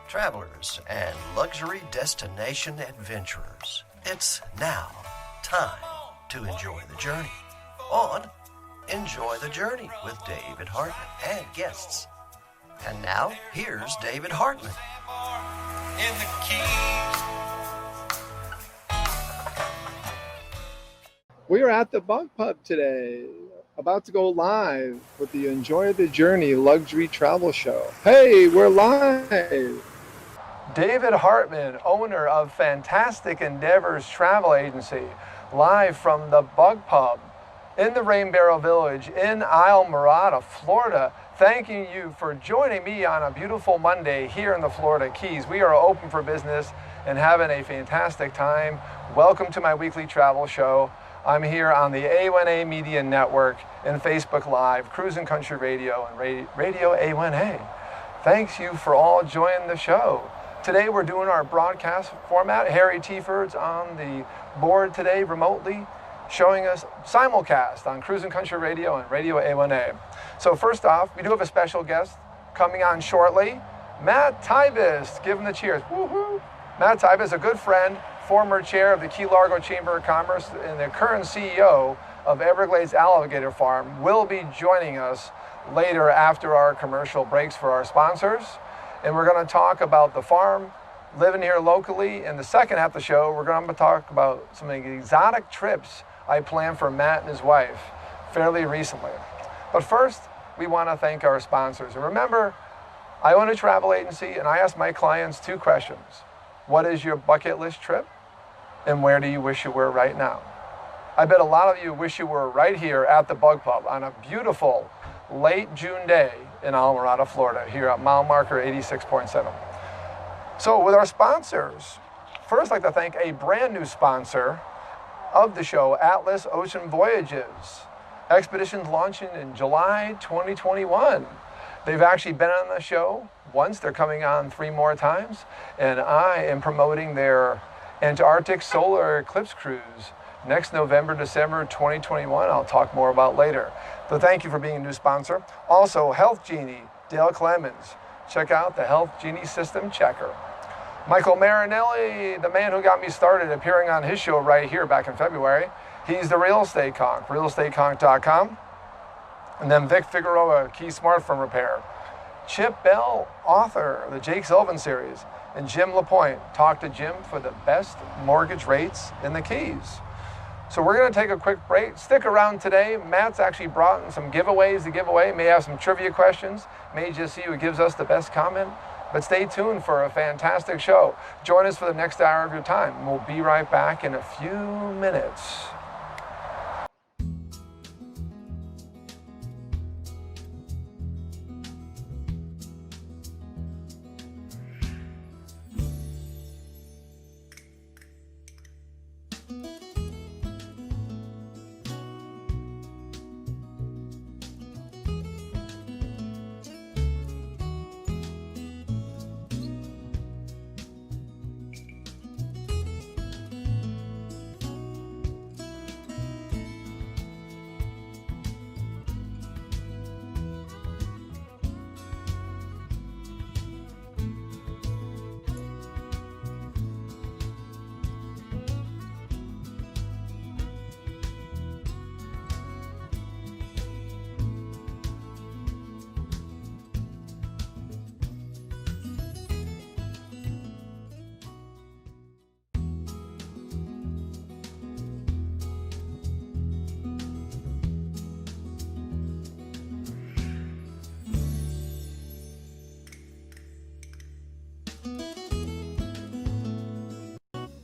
Travelers and luxury destination adventurers, it's now time to enjoy the journey on Enjoy the Journey with David Hartman and guests. And now, here's David Hartman. In the We are at the Bug Pub today, about to go live with the Enjoy the Journey luxury travel show. Hey, we're live! David Hartman, owner of Fantastic Endeavors Travel Agency, live from the Bug Pub in the Rain Barrel Village in Islamorada, Florida. Thanking you for joining me on a beautiful Monday here in the Florida Keys. We are open for business and having a fantastic time. Welcome to my weekly travel show. I'm here on the A1A Media Network and Facebook Live, Cruising Country Radio, and Radio A1A. Thanks you for all joining the show. Today we're doing our broadcast format. Harry Tiford's on the board today remotely, showing us simulcast on Cruising Country Radio and Radio A1A. So first off, we do have a special guest coming on shortly, Matt Thibos. Give him the cheers. Woohoo! Matt Thibos, a good friend, former chair of the Key Largo Chamber of Commerce and the current CEO of Everglades Alligator Farm, will be joining us later after our commercial breaks for our sponsors. And we're going to talk about the farm, living here locally. In the second half of the show, we're going to talk about some exotic trips I planned for Matt and his wife fairly recently. But first, we want to thank our sponsors. And remember, I own a travel agency, and I ask my clients two questions. What is your bucket list trip? And where do you wish you were right now? I bet a lot of you wish you were right here at the Bug Pub on a beautiful late June day in Islamorada, Florida, here at mile marker 86.7. So with our sponsors, first I'd like to thank a brand new sponsor of the show, Atlas Ocean Voyages. Expeditions launching in July 2021. They've actually been on the show once. They're coming on 3 more times. And I am promoting their Antarctic Solar Eclipse Cruise next November, December 2021. I'll talk more about later. So thank you for being a new sponsor. Also, Health Genie, Dale Clemens. Check out the Health Genie System Checker. Michael Marinelli, the man who got me started, appearing on his show right here back in February. He's the Real Estate Conch, realestateconch.com. And then Vic Figueroa, Key Smartphone Repair. Chip Bell, author of the Jake Sullivan series. And Jim LaPointe, talk to Jim for the best mortgage rates in the Keys. So we're going to take a quick break. Stick around today. Matt's actually brought in some giveaways to give away. May have some trivia questions. May just see who gives us the best comment. But stay tuned for a fantastic show. Join us for the next hour of your time. We'll be right back in a few minutes.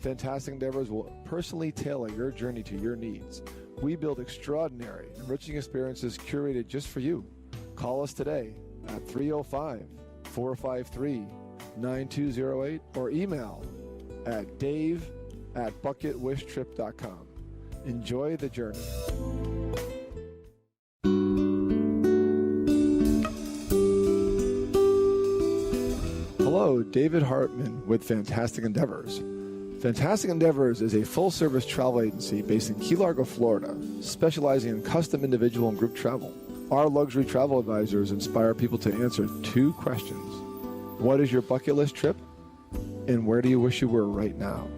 Fantastic Endeavors will personally tailor your journey to your needs. We build extraordinary, enriching experiences curated just for you. Call us today at 305-453-9208 or email at dave@bucketwishtrip.com. Enjoy the journey. Hello, David Hartman with Fantastic Endeavors. Fantastic Endeavors is a full-service travel agency based in Key Largo, Florida, specializing in custom individual and group travel. Our luxury travel advisors inspire people to answer 2 questions. What is your bucket list trip? And where do you wish you were right now?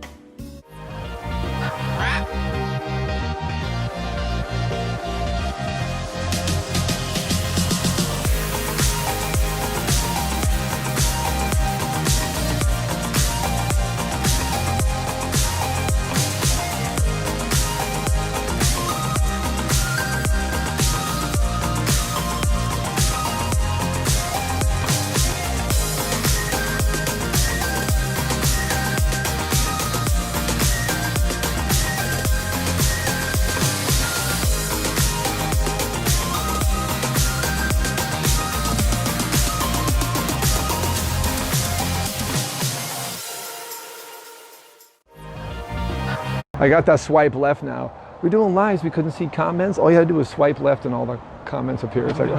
I got that swipe left now. We're doing lives, we couldn't see comments. All you had to do was swipe left and all the comments appear. It's like,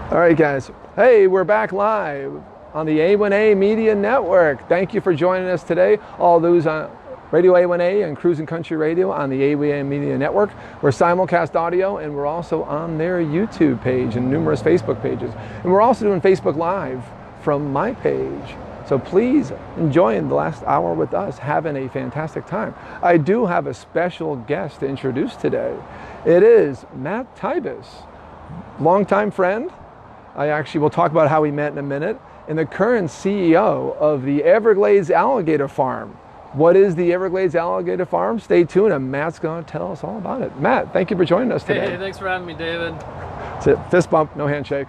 all right, guys. Hey, we're back live on the A1A Media Network. Thank you for joining us today. All those on Radio A1A and Cruising Country Radio on the A1A Media Network. We're simulcast audio, and we're also on their YouTube page and numerous Facebook pages. And we're also doing Facebook Live from my page. So please enjoy the last hour with us, having a fantastic time. I do have a special guest to introduce today. It is Matt Thibos, longtime friend. I actually will talk about how we met in a minute, and the current CEO of the Everglades Alligator Farm. What is the Everglades Alligator Farm? Stay tuned, and Matt's going to tell us all about it. Matt, thank you for joining us today. Hey, thanks for having me, David. That's it, fist bump, no handshake.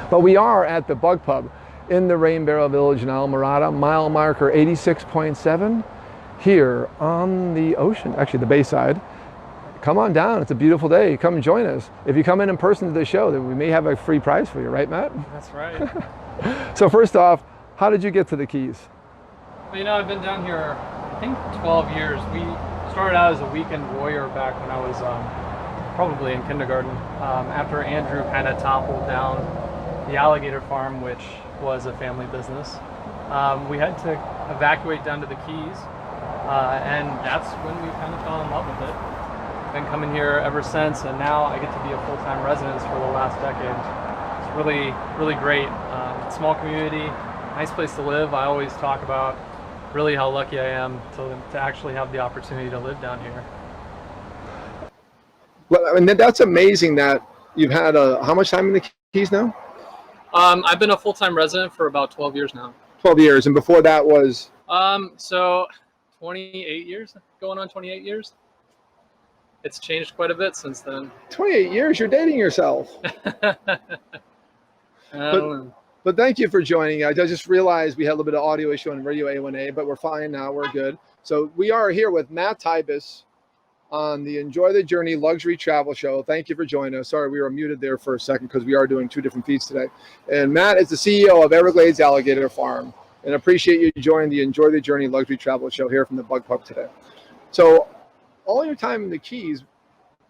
But we are at the Bug Pub in the Rain Barrel Village in Islamorada, mile marker 86.7, here on the ocean, actually the bayside. Come on down, it's a beautiful day. Come join us. If you come in person to the show, then we may have a free prize for you, right, Matt? That's right. So first off, how did you get to the Keys? Well, you know, I've been down here, I think 12 years. We started out as a weekend warrior back when I was probably in kindergarten. After Andrew kind of toppled down the alligator farm, which was a family business, we had to evacuate down to the Keys, and that's when we kind of fell in love with it. Been coming here ever since, and now I get to be a full-time resident for the last decade. It's really, really great. Small community, nice place to live. I always talk about really how lucky I am to actually have the opportunity to live down here. Well, I mean, that's amazing that you've had how much time in the Keys now? I've been a full-time resident for about 12 years now. 12 years, and before that was? So 28 years, going on 28 years. It's changed quite a bit since then. 28 years, you're dating yourself. But thank you for joining. I just realized we had a little bit of audio issue on Radio A1A, but we're fine now, we're good. So we are here with Matt Thibos on the Enjoy the Journey Luxury Travel Show. Thank you for joining us. Sorry, we were muted there for a second because we are doing 2 different feeds today. And Matt is the CEO of Everglades Alligator Farm, and appreciate you joining the Enjoy the Journey Luxury Travel Show here from the Bug Pub today. So all your time in the Keys,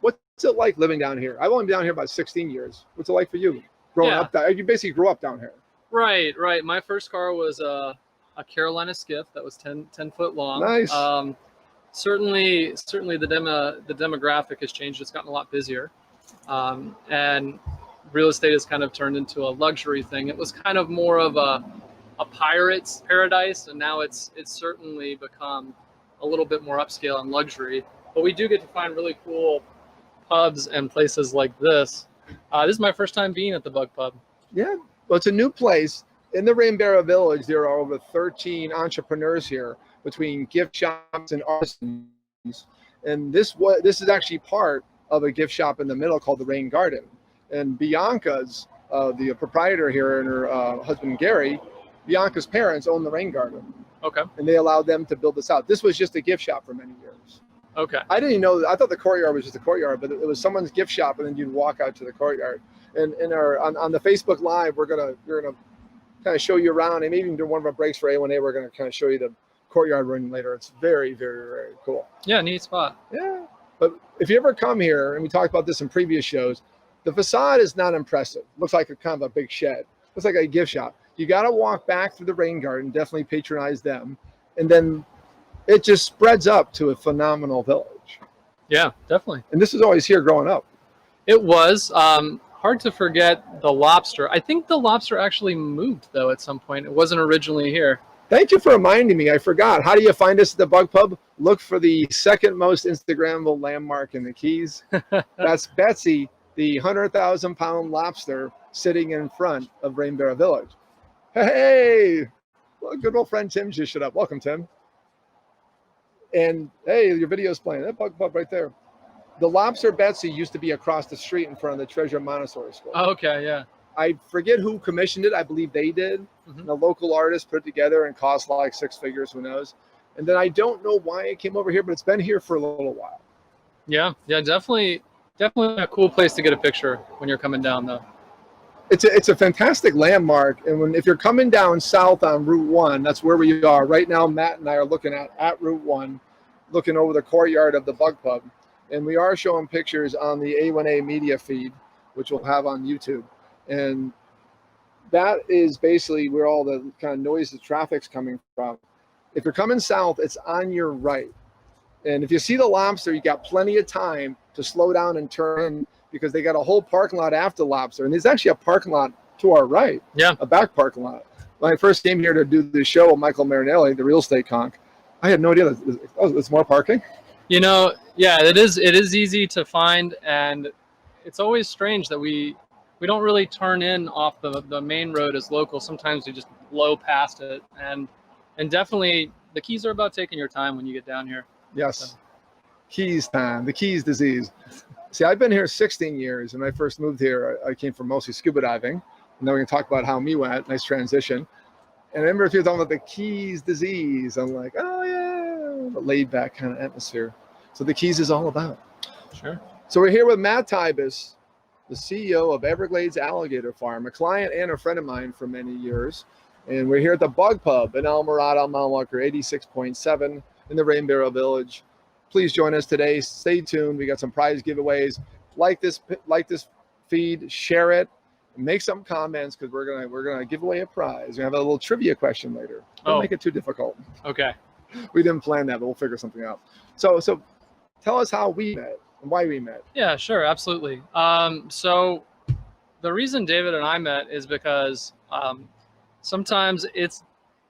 what's it like living down here? I've only been down here about 16 years. What's it like for you growing up? You basically grew up down here. Right. My first car was a Carolina Skiff that was 10 foot long. Nice. Certainly the demographic has changed. It's gotten a lot busier, and real estate has kind of turned into a luxury thing. It was kind of more of a pirate's paradise, and now it's certainly become a little bit more upscale and luxury. But we do get to find really cool pubs and places like this. This is my first time being at the Bug Pub. Yeah, well, it's a new place. In the Rain Barrel Village, there are over 13 entrepreneurs here between gift shops and artisans. And this is actually part of a gift shop in the middle called the Rain Garden. And Bianca's, the proprietor here, and her husband, Gary, Bianca's parents own the Rain Garden. Okay. And they allowed them to build this out. This was just a gift shop for many years. Okay. I didn't even know. I thought the courtyard was just a courtyard, but it was someone's gift shop, and then you'd walk out to the courtyard. And on the Facebook Live, we're gonna kind of show you around, and maybe even do one of our breaks for A1A. We're gonna kind of show you the courtyard room later. It's very, very, very cool. Yeah, neat spot. Yeah. But if you ever come here, and we talked about this in previous shows, the facade is not impressive. Looks like a kind of a big shed. Looks like a gift shop. You got to walk back through the Rain Garden. Definitely patronize them, and then it just spreads up to a phenomenal village. Yeah, definitely. And this was always here growing up. It was. Hard to forget the lobster. I think the lobster actually moved, though, at some point. It wasn't originally here. Thank you for reminding me. I forgot. How do you find us at the Bug Pub? Look for the second most Instagrammable landmark in the Keys. That's Betsy, the 100,000-pound lobster sitting in front of Rain Barrel Village. Hey, well, good old friend Tim just showed up. Welcome, Tim. And hey, your video's playing. That Bug Pub right there. The lobster Betsy used to be across the street in front of the Treasure Montessori School. Oh, okay, yeah. I forget who commissioned it. I believe they did. Mm-hmm. The local artist put it together and cost like 6 figures, who knows. And then I don't know why it came over here, but it's been here for a little while. Yeah, definitely a cool place to get a picture when you're coming down, though. It's a fantastic landmark. And if you're coming down south on Route 1, that's where we are. Right now, Matt and I are looking at Route 1, looking over the courtyard of the Bug Pub. And we are showing pictures on the A1A media feed, which we'll have on YouTube. And that is basically where all the kind of noise of traffic's coming from. If you're coming south, it's on your right. And if you see the lobster, you got plenty of time to slow down and turn in, because they got a whole parking lot after lobster. And there's actually a parking lot to our right, a back parking lot. When I first came here to do the show with Michael Marinelli, the real estate conch, I had no idea there's more parking. You know, yeah, it is easy to find, and it's always strange that we don't really turn in off the main road as local. Sometimes we just blow past it, and definitely the Keys are about taking your time when you get down here. Yes, so. Keys time, the Keys disease. See, I've been here 16 years, and when I first moved here, I came from mostly scuba diving, and then we can talk about how me went. Nice transition. And I remember if you're talking about the Keys disease, I'm like, oh yeah, a laid back kind of atmosphere. So the Keys is all about. Sure. So we're here with Matt Thibos, the CEO of Everglades Alligator Farm, a client and a friend of mine for many years. And we're here at the Bug Pub in Islamorada, Mount Walker, 86.7 in the Rain Barrel Village. Please join us today. Stay tuned. We got some prize giveaways. Like this feed, share it, and make some comments, because we're gonna give away a prize. We have a little trivia question later. Don't make it too difficult. Okay. We didn't plan that, but we'll figure something out. So tell us how we met and why we met. Yeah, sure, absolutely. So the reason David and I met is because sometimes it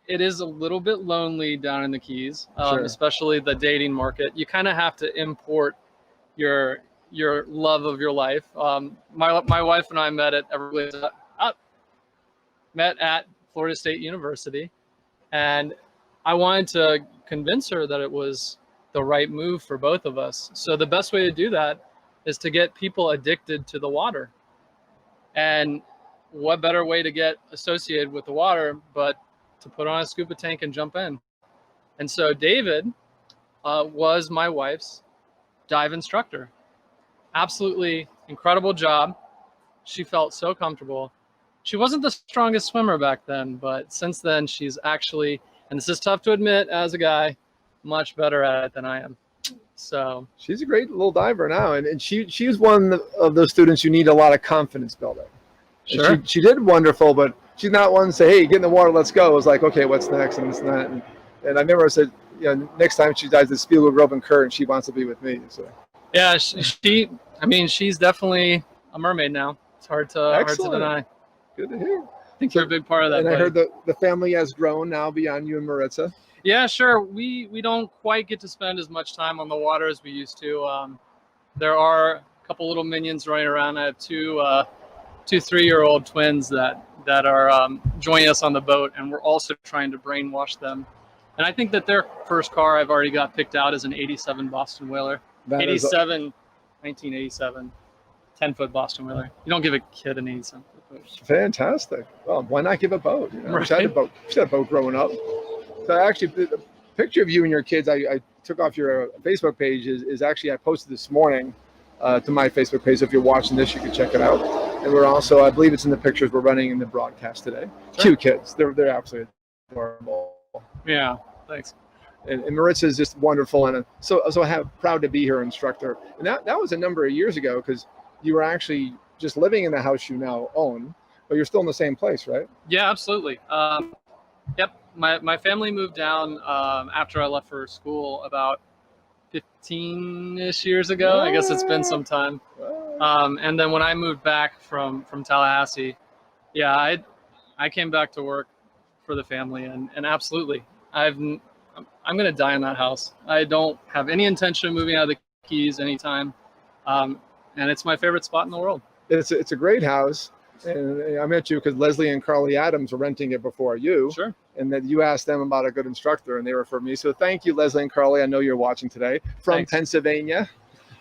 is a little bit lonely down in the Keys, Sure. especially the dating market. You kind of have to import your love of your life. My wife and I met at Everglades, met at Florida State University, and I wanted to convince her that it was the right move for both of us. So the best way to do that is to get people addicted to the water. And what better way to get associated with the water but to put on a scuba tank and jump in? And so David was my wife's dive instructor. Absolutely incredible job. She felt so comfortable. She wasn't the strongest swimmer back then, but since then she's actually, and this is tough to admit as a guy, much better at it than I am. So she's a great little diver now, and she's one of those students you need a lot of confidence building. Sure. She did wonderful, but she's not one to say, hey, get in the water, let's go. It was like, okay, what's next? And it's not. And I remember I said, next time she dives the Spielberg Rope and Current, she wants to be with me. So yeah, she's definitely a mermaid now. It's hard to deny. Good to hear. I think you're a big part of that. And I heard the family has grown now beyond you and Maritza. Yeah, sure. We don't quite get to spend as much time on the water as we used to. There are a couple little minions running around. I have two 3-year-old twins that are joining us on the boat, and we're also trying to brainwash them. And I think that their first car I've already got picked out is an 87 Boston Whaler. 1987, 10-foot Boston Whaler. You don't give a kid an 87-foot boat. Fantastic. Well, why not give a boat? Right. She had a boat growing up. So actually, the picture of you and your kids I took off your Facebook page is actually I posted this morning to my Facebook page. So if you're watching this, you can check it out. And we're also, I believe it's in the pictures we're running in the broadcast today. Sure. Cute kids. They're absolutely adorable. Yeah, thanks. And Maritza is just wonderful, and so proud to be her instructor. And that was a number of years ago, because you were actually just living in the house you now own, but you're still in the same place, right? Yeah, absolutely. Yep. My family moved down after I left for school about 15-ish years ago. I guess it's been some time. And then when I moved back from Tallahassee, yeah, I came back to work for the family, and absolutely, I'm going to die in that house. I don't have any intention of moving out of the Keys anytime, and it's my favorite spot in the world. It's a great house, and I met you because Leslie and Carly Adams were renting it before you. Sure. And then you asked them about a good instructor, and they referred me. So thank you, Leslie and Carly. I know you're watching today from Thanks. Pennsylvania.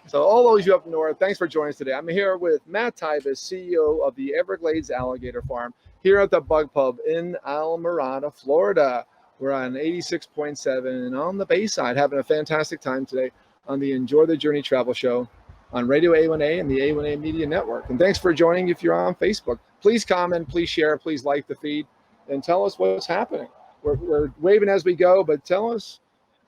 So all those you up north, thanks for joining us today. I'm here with Matt Thibos, CEO of the Everglades Alligator Farm, here at the Bug Pub in Islamorada, Florida. We're on 86.7 and on the Bayside, having a fantastic time today on the Enjoy the Journey Travel Show on Radio A1A and the A1A Media Network. And thanks for joining if you're on Facebook. Please comment, please share, please like the feed, and tell us what's happening. We're waving as we go, but tell us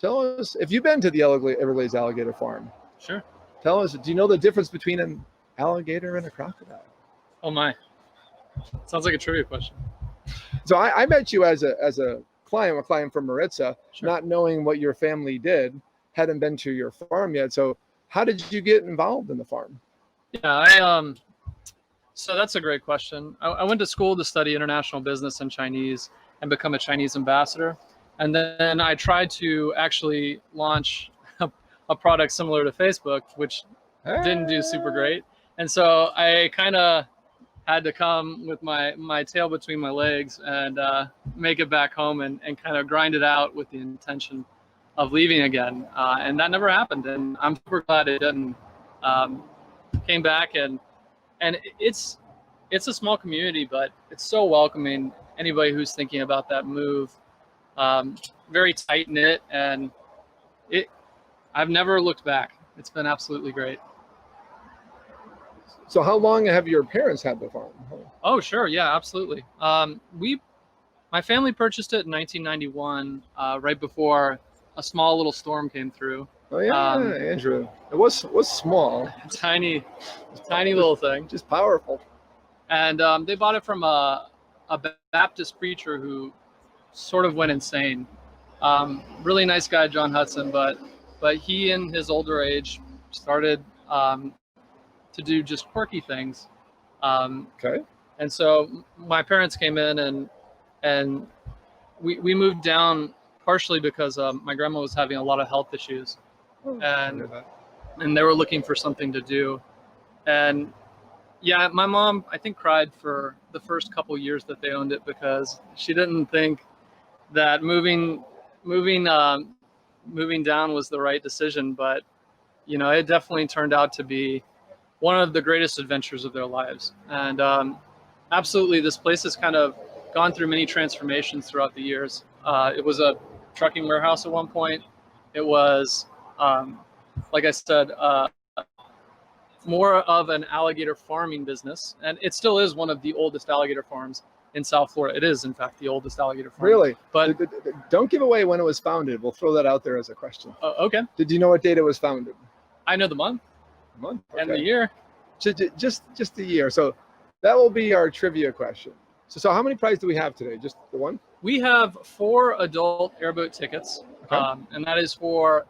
if you've been to the Everglades Alligator Farm. Sure. Tell us, do you know the difference between an alligator and a crocodile? Oh my. Sounds like a trivia question. So I met you as a client from Maritza, Sure. not knowing what your family did, hadn't been to your farm yet. So how did you get involved in the farm? Yeah, so that's a great question. I went to school to study international business and Chinese and become a Chinese ambassador. And then I tried to actually launch a product similar to Facebook, which didn't do super great. And so I kind of had to come with my tail between my legs and make it back home and kind of grind it out with the intention of leaving again. And that never happened. And I'm super glad it didn't. Came back and it's a small community, but it's so welcoming. Anybody who's thinking about that move, very tight knit, and I've never looked back. It's been absolutely great. So how long have your parents had the farm? Oh, sure. Yeah, absolutely. My family purchased it in 1991, right before a small little storm came through. Oh yeah, Andrew. It was small. Tiny little thing. Just powerful. And they bought it from a Baptist preacher who sort of went insane. Really nice guy, John Hudson, but he in his older age started to do just quirky things. Okay. And so my parents came in and we moved down partially because my grandma was having a lot of health issues, and they were looking for something to do. And yeah, my mom, I think, cried for the first couple years that they owned it because she didn't think that moving down was the right decision. But you know, it definitely turned out to be one of the greatest adventures of their lives. And absolutely, this place has kind of gone through many transformations throughout the years. It was a trucking warehouse at one point. It was, like I said, more of an alligator farming business. And it still is one of the oldest alligator farms in South Florida. It is, in fact, the oldest alligator farm. Really? But don't give away when it was founded. We'll throw that out there as a question. okay. Did you know what date it was founded? I know the month Month. and the Okay. year. Just the year. So that will be our trivia question. So how many prizes do we have today? Just the one? We have 4 adult airboat tickets, Okay. and that is for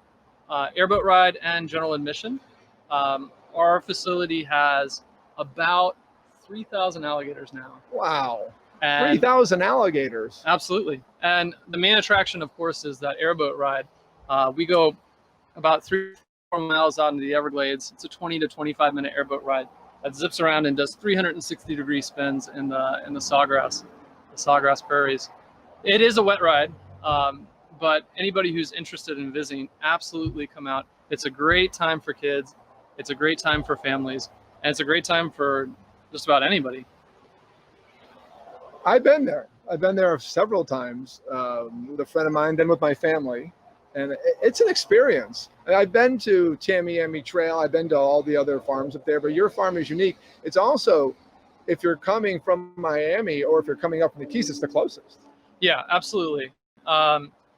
airboat ride and general admission. Our facility has about 3,000 alligators now. Wow. And 3,000 alligators. absolutely. And the main attraction, of course, is that airboat ride. We go about 3-4 miles out into the Everglades. It's a 20 to 25-minute airboat ride that zips around and does 360-degree spins in the sawgrass prairies. It is a wet ride, but anybody who's interested in visiting, absolutely come out. It's a great time for kids. It's a great time for families, and it's a great time for just about anybody. I've been there. I've been there several times with a friend of mine, then with my family, and it's an experience. I've been to Tamiami Trail. I've been to all the other farms up there, but your farm is unique. It's also, if you're coming from Miami or if you're coming up from the Keys, it's the closest. Yeah, absolutely.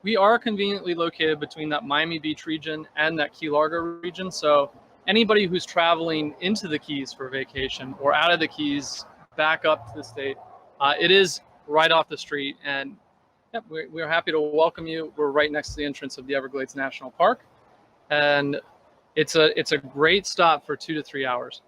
We are conveniently located between that Miami Beach region and that Key Largo region. So anybody who's traveling into the Keys for vacation or out of the Keys back up to the state, it is right off the street. And yeah, we're happy to welcome you. We're right next to the entrance of the Everglades National Park. and it's a great stop for 2 to 3 hours.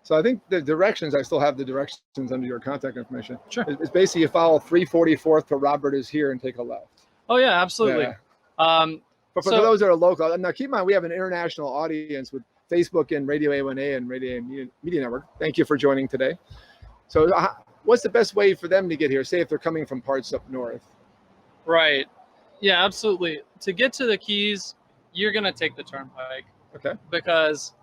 So I think the directions, I still have the directions under your contact information. Sure. It's basically you follow 344th to Robert is here and take a left. Oh yeah, absolutely. Yeah. But for those that are local, now keep in mind, we have an international audience with Facebook and Radio A1A and Radio Media Network. Thank you for joining today. So what's the best way for them to get here? Say if they're coming from parts up north. Right. Yeah, absolutely. To get to the Keys, you're going to take the turnpike. Okay. Because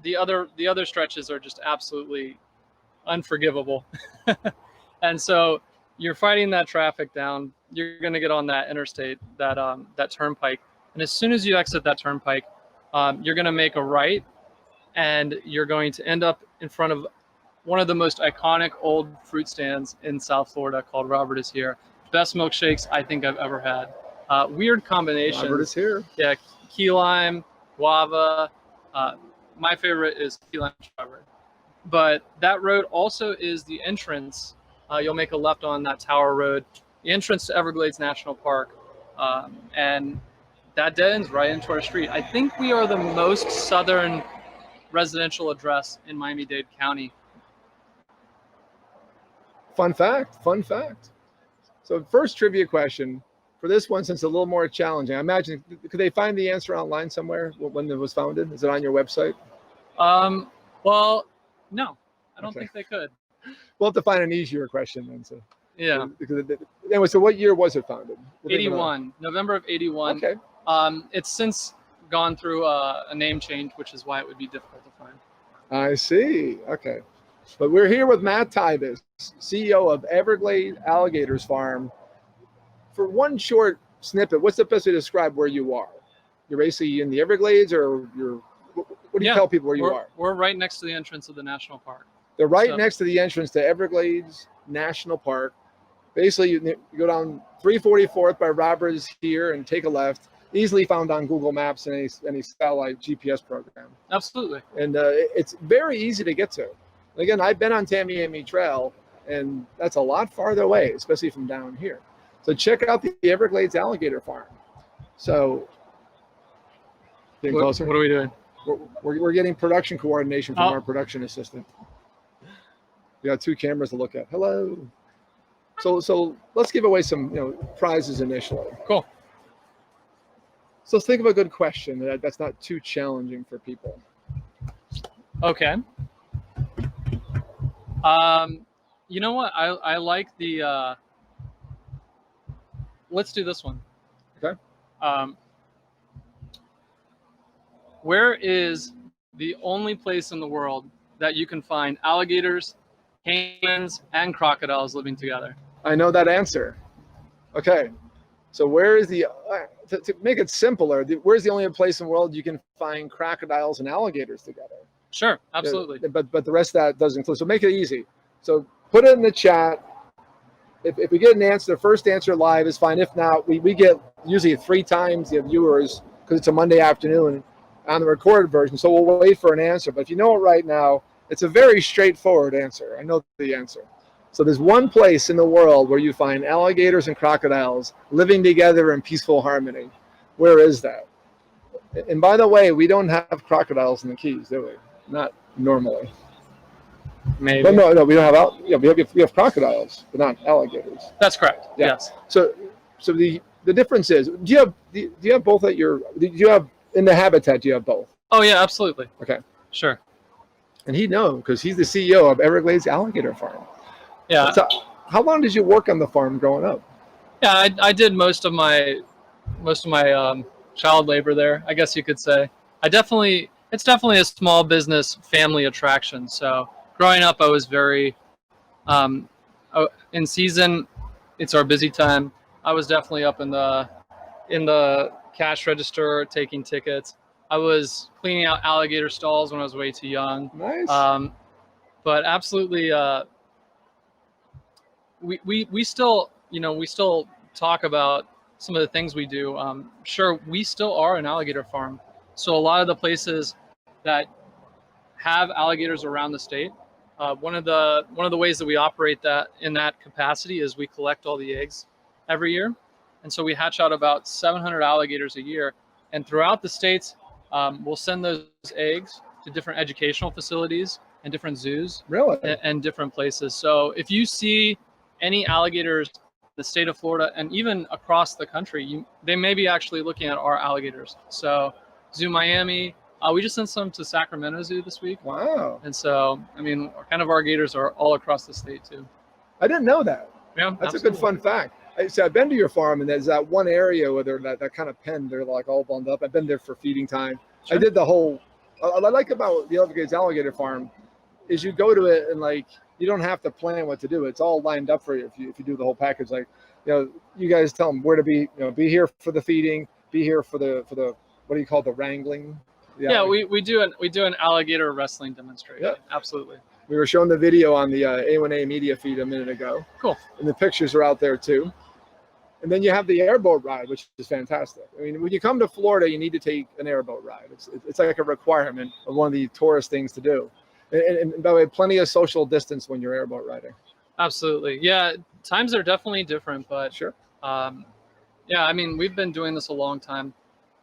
the other stretches are just absolutely unforgivable. And so you're fighting that traffic down. You're going to get on that interstate, that turnpike. And as soon as you exit that turnpike, you're going to make a right, and you're going to end up in front of one of the most iconic old fruit stands in South Florida called Robert is Here. Best milkshakes I think I've ever had. Weird combination. Robert is here. Yeah, key lime, guava. My favorite is key lime strawberry. But that road also is the entrance. You'll make a left on that Tower Road, the entrance to Everglades National Park, and that dead ends right into our street. I think we are the most southern residential address in Miami-Dade County. Fun fact. So first trivia question for this one, since it's a little more challenging. I imagine, could they find the answer online somewhere when it was founded? Is it on your website? Well, no, I don't think they could. We'll have to find an easier question then. So Yeah. Anyway, so what year was it founded? 81, November of 81. Okay. It's since gone through a name change, which is why it would be difficult to find. I see. Okay. But we're here with Matt Thibos, CEO of Everglades Alligator Farm. For one short snippet, what's the best way to describe where you are? You're basically in the Everglades, or what do you tell people where you are? We're right next to the entrance of the national park. They're right next to the entrance to Everglades National Park. Basically, you go down 344th by Roberts here and take a left. Easily found on Google Maps and any satellite GPS program. Absolutely. And it's very easy to get to. Again, I've been on Tamiami Trail, and that's a lot farther away, especially from down here. So check out the Everglades Alligator Farm. So, getting closer. What are we doing? We're getting production coordination from our production assistant. We got 2 cameras to look at. Hello. So let's give away some prizes initially. Cool. So let's think of a good question that's not too challenging for people. Okay. You know what? I like the. Let's do this one. Okay. Where is the only place in the world that you can find alligators, caimans, and crocodiles living together? I know that answer. Okay. So where is the, to make it simpler, where's the only place in the world you can find crocodiles and alligators together? Sure, absolutely. But the rest of that does include. So make it easy. So put it in the chat. If we get an answer, the first answer live is fine. If not, we get usually 3 times the viewers because it's a Monday afternoon on the recorded version. So we'll wait for an answer. But if you know it right now, it's a very straightforward answer. I know the answer. So there's one place in the world where you find alligators and crocodiles living together in peaceful harmony. Where is that? And by the way, we don't have crocodiles in the Keys, do we? Not normally. Maybe. But no, we don't have. We have crocodiles, but not alligators. That's correct. Yeah. Yes. So the difference is, do you have both at your? Do you have in the habitat? Do you have both? Oh yeah, absolutely. Okay. Sure. And he'd know because he's the CEO of Everglades Alligator Farm. Yeah. So how long did you work on the farm growing up? Yeah, I did most of my child labor there, I guess you could say. It's definitely a small business family attraction. So growing up, I was very in season. It's our busy time. I was definitely up in the cash register taking tickets. I was cleaning out alligator stalls when I was way too young. Nice. But absolutely, we still talk about some of the things we do. Sure, we still are an alligator farm. So a lot of the places that have alligators around the state, one of the ways that we operate that in that capacity is we collect all the eggs every year. And so we hatch out about 700 alligators a year. And throughout the states, we'll send those eggs to different educational facilities and different zoos. Really? And different places. So if you see any alligators in the state of Florida and even across the country, they may be actually looking at our alligators. So Zoo Miami, we just sent some to Sacramento Zoo this week. Wow. And so, I mean, kind of our gators are all across the state too. I didn't know that. Yeah, That's absolutely. a good fun fact. I've been to your farm, and there's that one area where they're that kind of pen, they're like all bundled up. I've been there for feeding time. Sure. I did the whole, what I like about the Everglades Alligator Farm is you go to it and like, you don't have to plan what to do. It's all lined up for you if you do the whole package. Like, you guys tell them where to be, be here for the feeding, be here for the, what do you call the wrangling? Yeah, we do an alligator wrestling demonstration. Yeah. Absolutely. We were showing the video on the A1A media feed a minute ago. Cool. And the pictures are out there too. And then you have the airboat ride, which is fantastic. I mean, when you come to Florida, you need to take an airboat ride. It's like a requirement of one of the tourist things to do. And by the way, plenty of social distance when you're airboat riding. Absolutely. Yeah, times are definitely different, but sure. Yeah, I mean, we've been doing this a long time.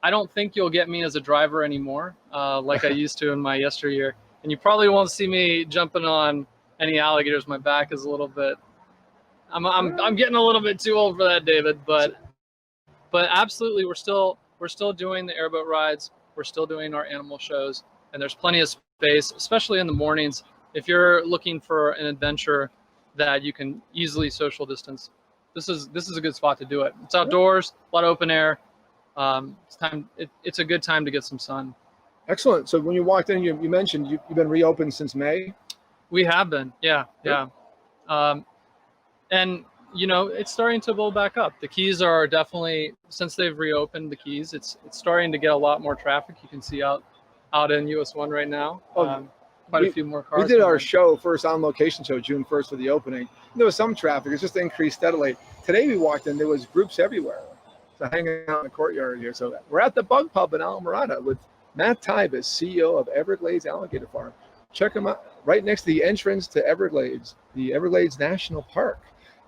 I don't think you'll get me as a driver anymore, like I used to in my yesteryear. And you probably won't see me jumping on any alligators. My back is a little bit. I'm getting a little bit too old for that, David. But absolutely, we're still doing the airboat rides. We're still doing our animal shows, and there's plenty of space, especially in the mornings. If you're looking for an adventure that you can easily social distance, this is a good spot to do it. It's outdoors, a lot of open air. It's a good time to get some sun. Excellent. So when you walked in, you mentioned you've been reopened since May. We have been, yeah. And it's starting to build back up. The Keys are definitely, since they've reopened the Keys, it's starting to get a lot more traffic. You can see out in US 1 right now. Quite a few more cars. We did our show, first on location show, June 1st for the opening. There was some traffic. It's just increased steadily. Today we walked in, there was groups everywhere. So hanging out in the courtyard here. So we're at the Bug Pub in Islamorada with Matt Thibos, CEO of Everglades Alligator Farm. Check him out right next to the entrance to Everglades, the Everglades National Park.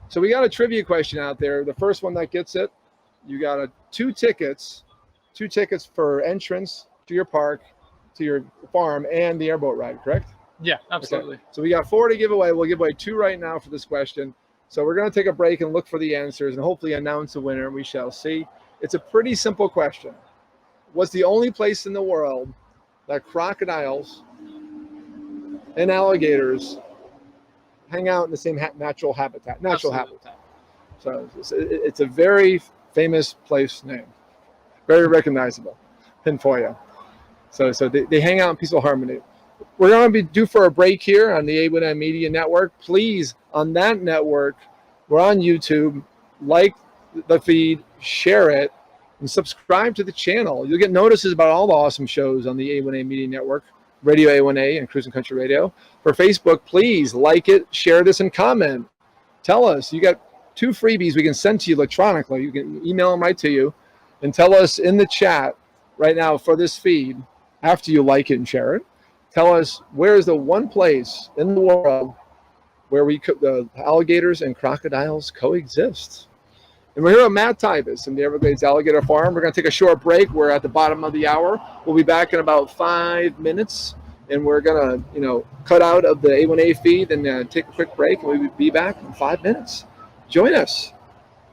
So we got a trivia question out there. The first one that gets it, you got two tickets for entrance to your park, to your farm, and the airboat ride, correct? Yeah, absolutely. Okay. So we got 4 to give away. We'll give away 2 right now for this question. So we're going to take a break and look for the answers and hopefully announce a winner. We shall see. It's a pretty simple question. What's the only place in the world that crocodiles and alligators hang out in the same natural habitat? So it's a very famous place name, very recognizable. Pin for you. So they hang out in peaceful harmony. We're going to be due for a break here on the A1M Media Network. Please, on that network, we're on YouTube. Like the feed, share it, and subscribe to the channel. You'll get notices about all the awesome shows on the A1A Media Network, Radio A1A and Cruising Country Radio. For Facebook, please like it, share this, and comment. Tell us. You got 2 freebies we can send to you electronically. You can email them right to you. And tell us in the chat right now for this feed, after you like it and share it, tell us where is the one place in the world where the alligators and crocodiles coexist. And we're here with Matt Thibos from the Everglades Alligator Farm. We're going to take a short break. We're at the bottom of the hour. We'll be back in about 5 minutes, and we're going to, cut out of the A1A feed and take a quick break, and we'll be back in 5 minutes. Join us.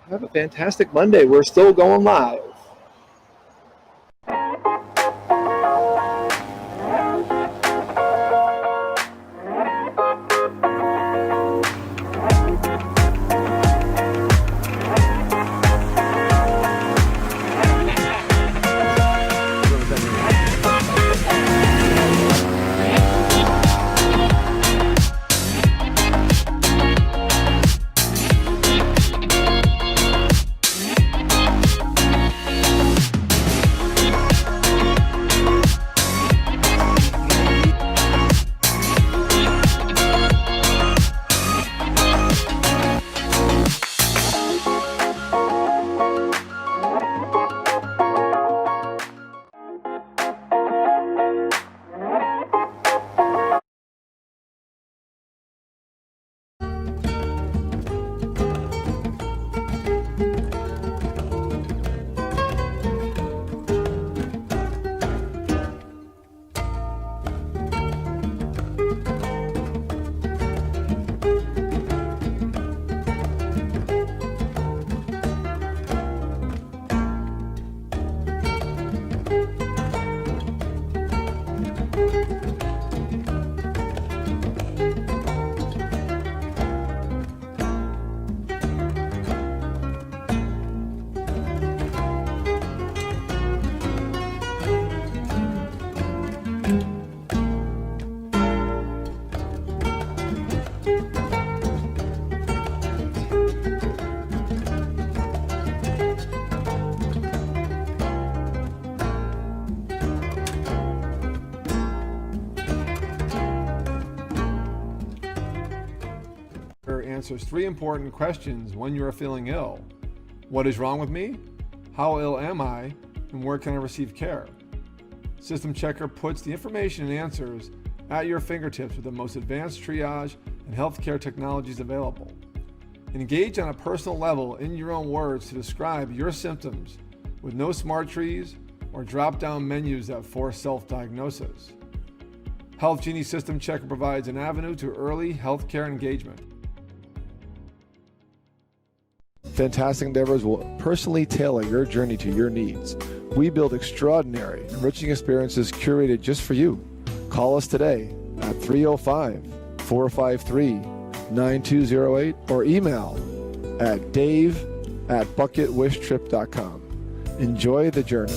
Have a fantastic Monday. We're still going live. answers 3 important questions when you are feeling ill. What is wrong with me? How ill am I? And where can I receive care? System Checker puts the information and answers at your fingertips with the most advanced triage and healthcare technologies available. Engage on a personal level in your own words to describe your symptoms with no smart trees or drop-down menus that force self-diagnosis. Health Genie System Checker provides an avenue to early healthcare engagement. Fantastic Endeavors will personally tailor your journey to your needs. We build extraordinary, enriching experiences curated just for you. Call us today at 305-453-9208 or email at dave@bucketwishtrip.com. Enjoy the journey.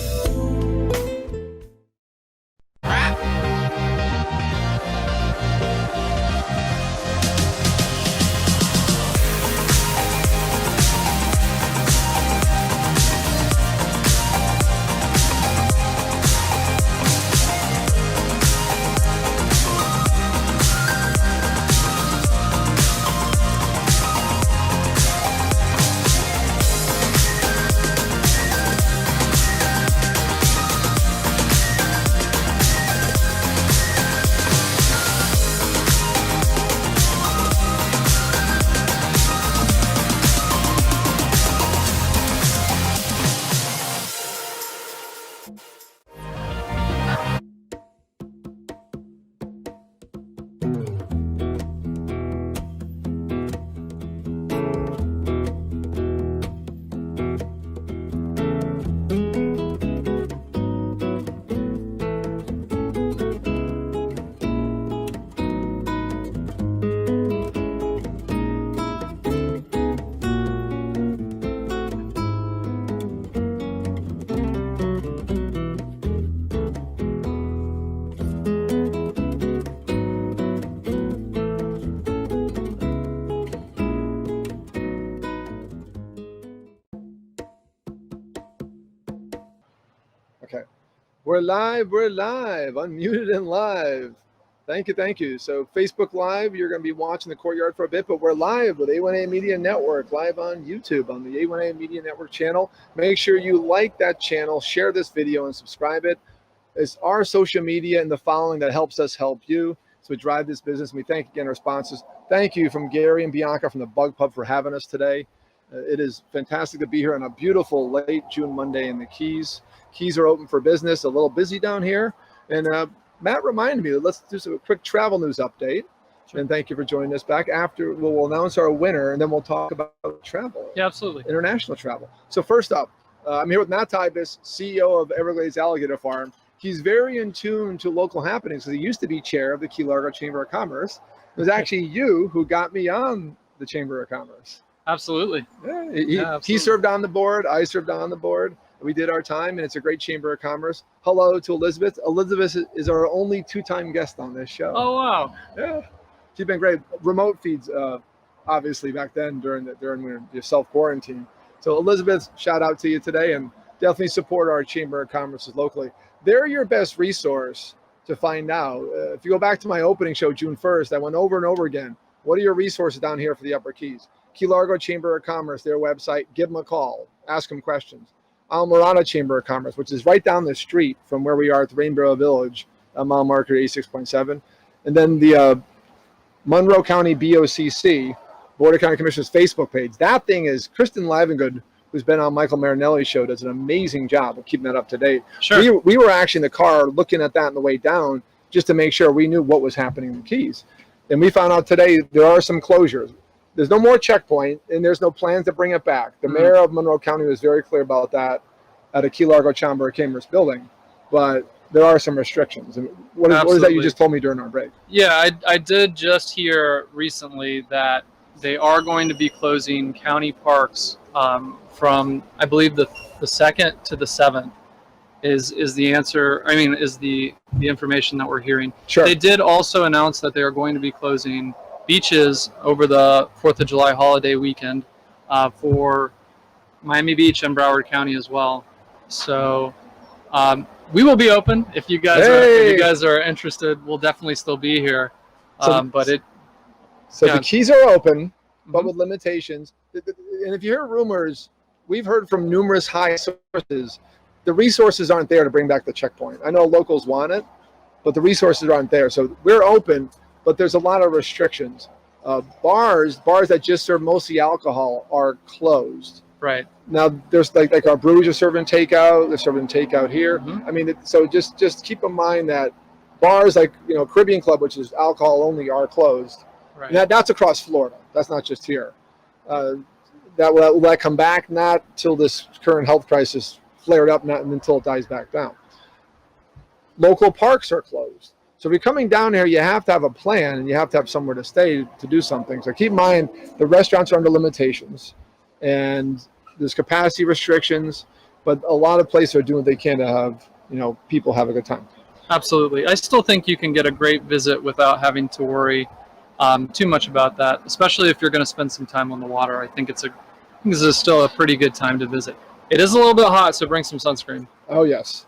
Okay. We're live, unmuted and live. Thank you. So Facebook Live, you're going to be watching the courtyard for a bit, but we're live with A1A Media Network, live on YouTube on the A1A Media Network channel. Make sure you like that channel, share this video, and subscribe it. It's our social media and the following that helps us help you. So we drive this business. And we thank again our sponsors. Thank you from Gary and Bianca from the Bug Pub for having us today. It is fantastic to be here on a beautiful late June Monday in the Keys. Keys are open for business, a little busy down here. And Matt reminded me, let's do some quick travel news update. Sure. And thank you for joining us back. After, we'll announce our winner, and then we'll talk about travel. Yeah, absolutely. International travel. So first up, I'm here with Matt Thibos, CEO of Everglades Alligator Farm. He's very in tune to local happenings because he used to be chair of the Key Largo Chamber of Commerce. It was actually you who got me on the Chamber of Commerce. Absolutely. Yeah, he served on the board. I served on the board. We did our time, and it's a great Chamber of Commerce. Hello to Elizabeth. Elizabeth is our only 2-time guest on this show. Oh, wow. Yeah. She's been great. Remote feeds, obviously, back then during your self-quarantine. So, Elizabeth, shout out to you today, and definitely support our Chamber of Commerce locally. They're your best resource to find out. If you go back to my opening show, June 1st, I went over and over again. What are your resources down here for the Upper Keys? Key Largo Chamber of Commerce, their website. Give them a call. Ask them questions. Islamorada Chamber of Commerce, which is right down the street from where we are at the Rain Barrel Village, mile marker 86.7. And then the Monroe County BOCC, Board of County Commissioners Facebook page. That thing is Kristen Livengood, who's been on Michael Marinelli's show, does an amazing job of keeping that up to date. Sure. We were actually in the car looking at that on the way down just to make sure we knew what was happening in the Keys. And we found out today there are some closures. There's no more checkpoint, and there's no plans to bring it back. The mayor of Monroe County was very clear about that at a Key Largo Chamber of Commerce building, but there are some restrictions. And what is that you just told me during our break? Yeah, I did just hear recently that they are going to be closing county parks from, I believe, the 2nd to the 7th is the answer. I mean, is the information that we're hearing. Sure. They did also announce that they are going to be closing beaches over the 4th of July holiday weekend for Miami Beach and Broward County as well. So we will be open if you guys are interested. We'll definitely still be here. So the Keys are open. but with limitations. And if you hear rumors, we've heard from numerous high sources, the resources aren't there to bring back the checkpoint. I know locals want it, but the resources aren't there. So we're open, but there's a lot of restrictions. Bars that just serve mostly alcohol are closed. Right. Now there's like our breweries are serving takeout. They're serving takeout here. I mean, so just keep in mind that bars like Caribbean Club, which is alcohol only, are closed. Right. And that's across Florida. That's not just here. Will that come back? Not till this current health crisis flared up, not until it dies back down. Local parks are closed. So if you're coming down here, you have to have a plan and you have to have somewhere to stay to do something. So keep in mind, the restaurants are under limitations and there's capacity restrictions, but a lot of places are doing what they can to have, people have a good time. Absolutely. I still think you can get a great visit without having to worry too much about that, especially if you're going to spend some time on the water. I think this is still a pretty good time to visit. It is a little bit hot, so bring some sunscreen. Oh, yes.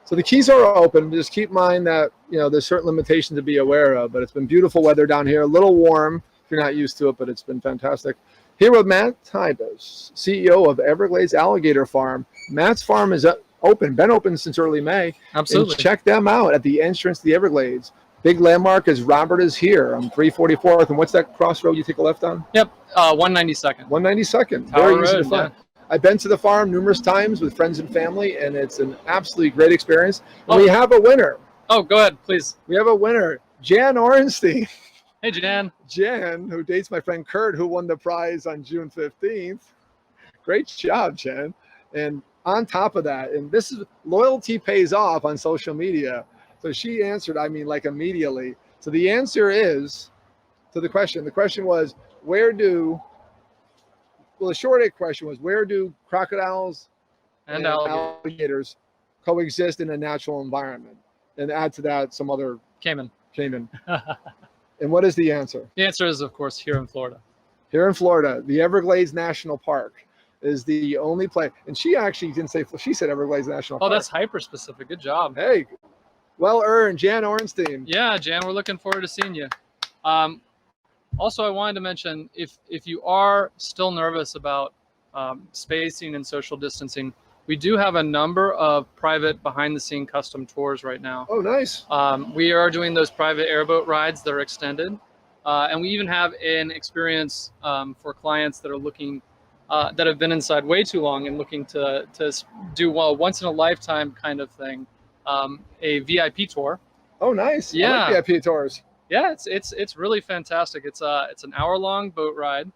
So the keys are open. Just keep in mind that, there's certain limitations to be aware of, but it's been beautiful weather down here, a little warm if you're not used to it, but it's been fantastic. Here with Matt Thibos, CEO of Everglades Alligator Farm. Matt's farm is been open since early May. Absolutely. And check them out at the entrance to the Everglades. Big landmark is Robert is Here on 344th. And what's that crossroad you take a left on? Yep, 192nd. 192nd. Tower Very easy Road, to find. yeah. I've been to the farm numerous times with friends and family, and it's an absolutely great experience. And we have a winner. Oh, go ahead, please. We have a winner, Jan Orenstein. Hey, Jan. Jan, who dates my friend Kurt, who won the prize on June 15th. Great job, Jan. And on top of that, and this is loyalty pays off on social media. So she answered, immediately. So the answer is to the question. The question was, the short question was, where do crocodiles and alligators coexist in a natural environment? And add to that some other Cayman. And what is the answer? The answer is, of course, here in Florida. Here in Florida, the Everglades National Park is the only place. And she actually didn't say, she said Everglades National Park. Oh, that's hyper specific. Good job. Hey, well earned, Jan Orenstein. Yeah, Jan, we're looking forward to seeing you. Also, I wanted to mention, if you are still nervous about spacing and social distancing, we do have a number of private behind-the-scene custom tours right now. Oh, nice. We are doing those private airboat rides that are extended. And we even have an experience for clients that are looking, that have been inside way too long and looking to do once-in-a-lifetime kind of thing, a VIP tour. Oh, nice. Yeah. I like VIP tours. Yeah, it's really fantastic. It's an hour-long boat ride.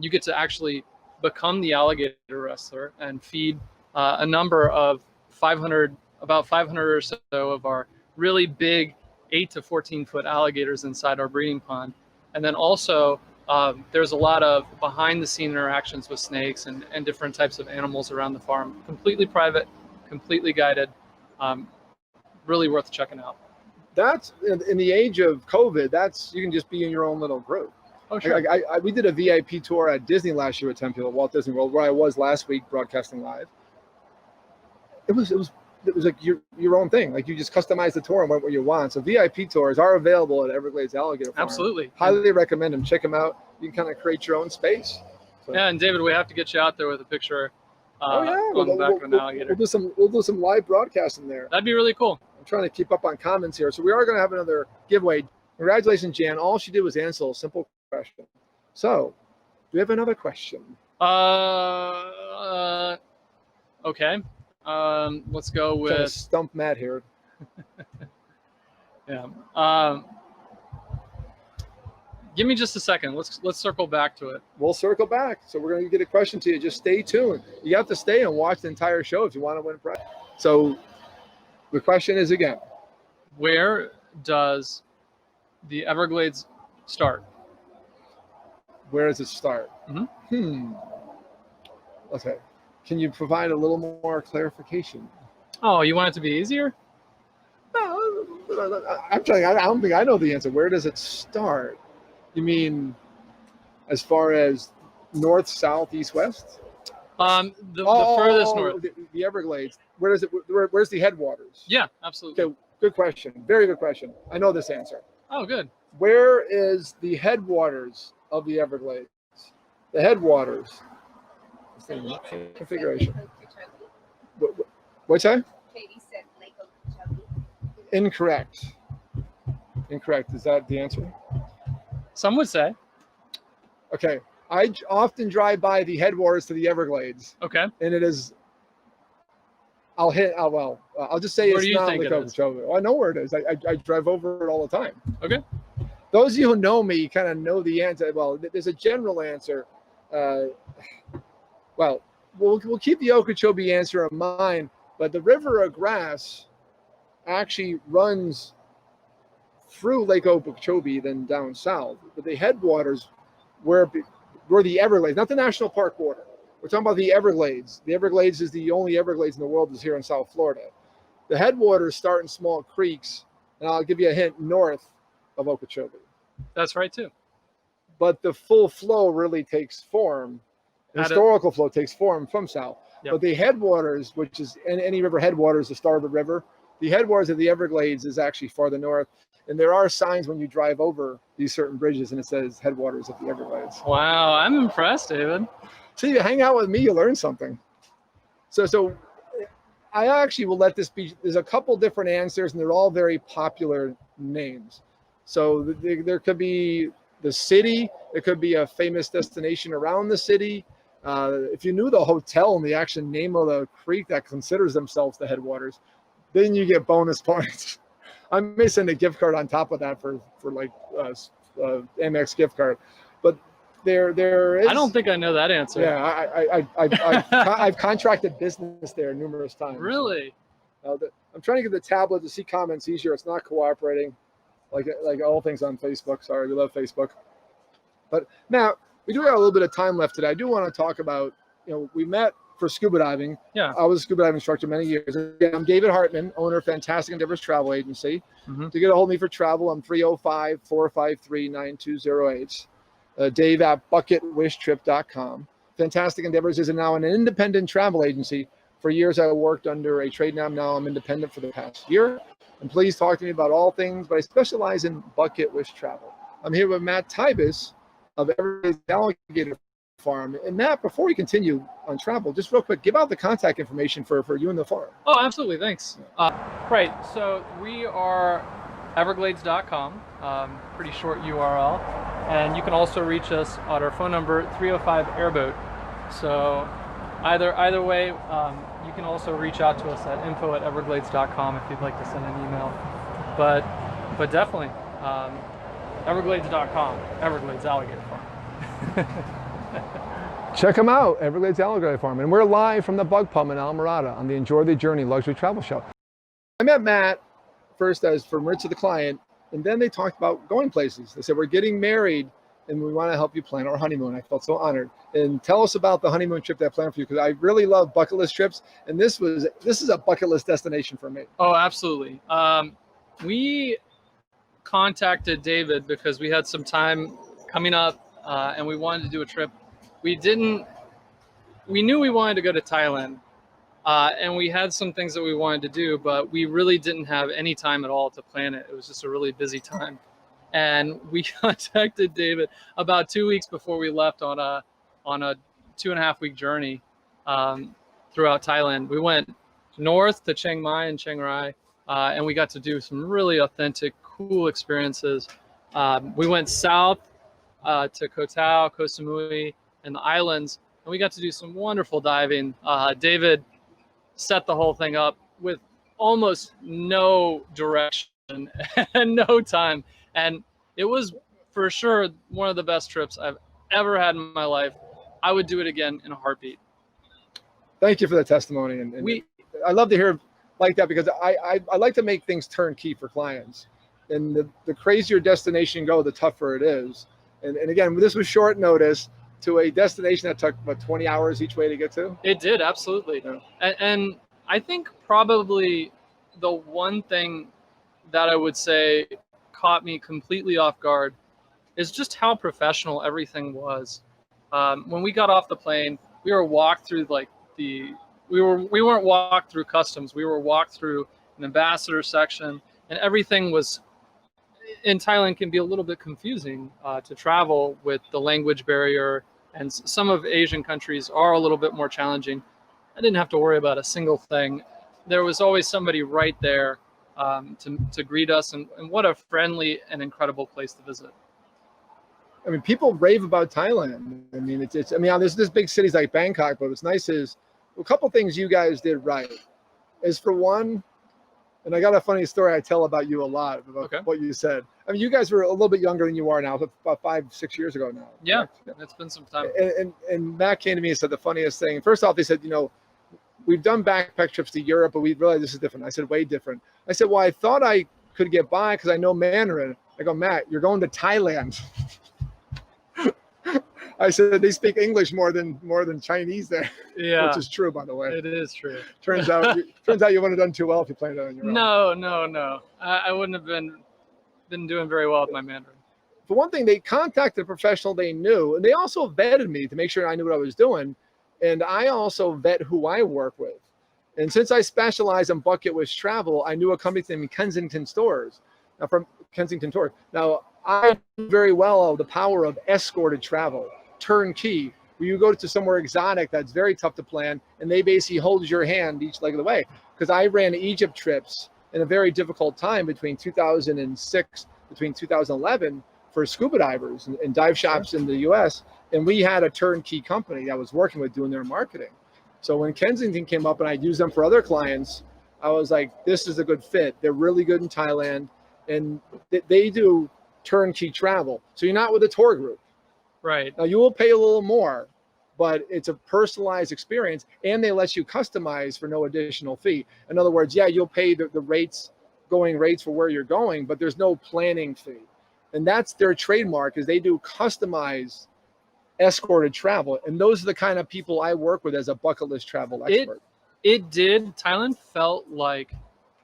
You get to actually become the alligator wrestler and feed a number of about 500 or so of our really big 8 to 14 foot alligators inside our breeding pond. And then also there's a lot of behind the scene interactions with snakes and different types of animals around the farm. Completely private, completely guided, really worth checking out. That's in the age of COVID, you can just be in your own little group. Oh, sure. We did a VIP tour at Disney last year at Tempe, Walt Disney World, where I was last week broadcasting live. It was like your own thing. Like you just customize the tour and what you want. So VIP tours are available at Everglades Alligator Farm. Absolutely. Highly recommend them. Check them out. You can kind of create your own space. So. Yeah, and David, we have to get you out there with a picture on the back of an alligator. We'll do some live broadcasting there. That'd be really cool. I'm trying to keep up on comments here. So we are going to have another giveaway. Congratulations, Jan. All she did was answer a simple question. So, do we have another question? Okay. Let's go with. Trying to stump Matt here. Yeah. Give me just a second. Let's circle back to it. We'll circle back. So we're going to get a question to you. Just stay tuned. You have to stay and watch the entire show if you want to win a prize. So the question is again. Where does the Everglades start? Where does it start? Okay. Can you provide a little more clarification? Oh, you want it to be easier? No, I'm trying. I don't think I know the answer. Where does it start? You mean as far as north, south, east, west? The furthest north. The Everglades. Where does it? Where's the headwaters? Yeah, absolutely. Okay, good question. Very good question. I know this answer. Oh, good. where is the headwaters of the Everglades? The headwaters. Configuration. What's that? Katie said Lake Okeechobee. Incorrect. Incorrect. Is that the answer? Some would say. Okay. I often drive by the headwaters to the Everglades. Okay. And it is. I'll just say Where it's do you not think Lake it is? Okeechobee. Well, I know where it is. I drive over it all the time. Okay. Those of you who know me kind of know the answer. Well, there's a general answer. Well, we'll keep the Okeechobee answer in mind, but the River of Grass actually runs through Lake Okeechobee, then down south. But the headwaters were the Everglades, not the national park border. We're talking about the Everglades. The Everglades is the only Everglades in the world is here in South Florida. The headwaters start in small creeks, and I'll give you a hint, north of Okeechobee. That's right too. But the full flow really takes form. The historical flow takes form from south. Yep. But the headwaters, which is any river headwaters, the start of the river, the headwaters of the Everglades is actually farther north. And there are signs when you drive over these certain bridges and it says headwaters of the Everglades. Wow, I'm impressed, David. So you hang out with me, you learn something. So I actually will let this be, there's a couple different answers and they're all very popular names. So there could be the city, there could be a famous destination around the city. If you knew the hotel and the actual name of the creek that considers themselves the headwaters, then you get bonus points. I may send a gift card on top of that for like Amex gift card, but there is. I don't think I know that answer. Yeah, I've contracted business there numerous times. Really? I'm trying to get the tablet to see comments easier. It's not cooperating, like all things on Facebook. Sorry, we love Facebook. But Matt, we do have a little bit of time left today. I do want to talk about, we met for scuba diving. Yeah. I was a scuba diving instructor many years. Again, I'm David Hartman, owner of Fantastic Endeavors Travel Agency. Mm-hmm. To get a hold of me for travel, I'm 305-453-9208. Dave at bucketwishtrip.com. Fantastic Endeavors is now an independent travel agency. For years, I worked under a trade name. Now I'm independent for the past year. And please talk to me about all things, but I specialize in bucket wish travel. I'm here with Matt Thibos of Everglades Alligator Farm. And Matt, before we continue on travel, just real quick, give out the contact information for you and the farm. Oh, absolutely. Thanks. Right. So we are Everglades.com, pretty short URL. And you can also reach us at our phone number, 305-AIRBOAT. So either way, you can also reach out to us at info@everglades.com if you'd like to send an email. But definitely, Everglades.com, Everglades Alligator Farm. Check them out, Everglades Alligator Farm. And we're live from the Bug Pub in Islamorada on the Enjoy the Journey Luxury Travel Show. I met Matt first as from Rich to the client, and then they talked about going places. They said, we're getting married and we want to help you plan our honeymoon. I felt so honored. And tell us about the honeymoon trip that I planned for you, because I really love bucket list trips. And this is a bucket list destination for me. Oh, absolutely. We contacted David because we had some time coming up and we wanted to do a trip. We knew we wanted to go to Thailand and we had some things that we wanted to do, but we really didn't have any time at all to plan it. It was just a really busy time. And we contacted David about 2 weeks before we left on a 2.5-week journey throughout Thailand. We went north to Chiang Mai and Chiang Rai, and we got to do some really authentic, cool experiences. We went south to Koh Tao, Koh Samui, and the islands, and we got to do some wonderful diving. David set the whole thing up with almost no direction and no time. And it was for sure one of the best trips I've ever had in my life. I would do it again in a heartbeat. Thank you for the testimony. And I love to hear like that, because I like to make things turnkey for clients. And the crazier destination you go, the tougher it is. And again, this was short notice to a destination that took about 20 hours each way to get to. It did, absolutely. Yeah. And I think probably the one thing that I would say caught me completely off guard is just how professional everything was. When we got off the plane, we were walked through we weren't walked through customs. We were walked through an ambassador section, and everything was in Thailand can be a little bit confusing to travel with the language barrier, and some of Asian countries are a little bit more challenging. I didn't have to worry about a single thing. There was always somebody right there to greet us, and what a friendly and incredible place to visit. I mean, people rave about Thailand. I mean, I mean, there's big cities like Bangkok, but what's nice is a couple things you guys did right. Is for one, and I got a funny story I tell about you a lot about what you said. I mean, you guys were a little bit younger than you are now, about 5-6 years ago now. Yeah, it's been some time. And Matt came to me and said the funniest thing. First off, they said, we've done backpack trips to Europe, but we realized this is different. I said, way different. I said, well, I thought I could get by because I know Mandarin. I go, Matt, you're going to Thailand. I said they speak English more than Chinese there. Yeah, which is true, by the way. It is true. Turns out you wouldn't have done too well if you planned it on your own. No. I wouldn't have been doing very well with my Mandarin. For one thing, they contacted a professional they knew, and they also vetted me to make sure I knew what I was doing. And I also vet who I work with. And since I specialize in bucket list travel, I knew a company named Kensington Stores. Now, from Kensington Tours. Now, I know very well the power of escorted travel, turnkey, where you go to somewhere exotic that's very tough to plan, and they basically hold your hand each leg of the way. Because I ran Egypt trips in a very difficult time between 2006, between 2011 for scuba divers and dive shops in the US. And we had a turnkey company that was working with doing their marketing. So when Kensington came up and I used them for other clients, I was like, this is a good fit. They're really good in Thailand, and they do turnkey travel. So you're not with a tour group. Right. Now you will pay a little more, but it's a personalized experience, and they let you customize for no additional fee. In other words, yeah, you'll pay the going rates for where you're going, but there's no planning fee. And that's their trademark, is they do customized escorted travel. And those are the kind of people I work with as a bucket list travel expert. It did. Thailand felt like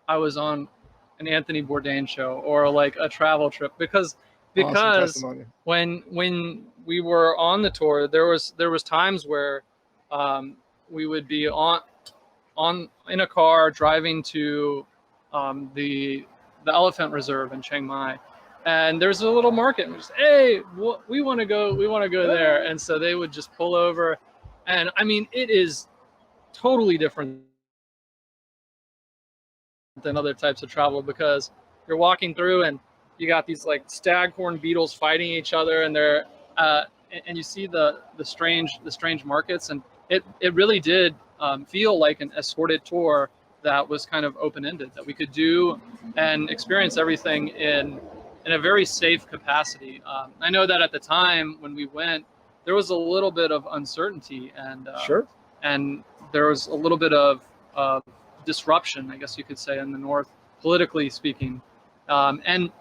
I was on an Anthony Bourdain show or like a travel trip because awesome when we were on the tour, there was times where we would be in a car driving to the elephant reserve in Chiang Mai, and there's a little market, and we just, hey, we want to go there, and so they would just pull over, and I mean, it is totally different than other types of travel because you're walking through and you got these like staghorn beetles fighting each other, and they're and you see the strange markets, and it really did feel like an escorted tour that was kind of open-ended, that we could do and experience everything in a very safe capacity. I know that at the time when we went, there was a little bit of uncertainty, and sure, and there was a little bit of disruption, I guess you could say, in the north, politically speaking, and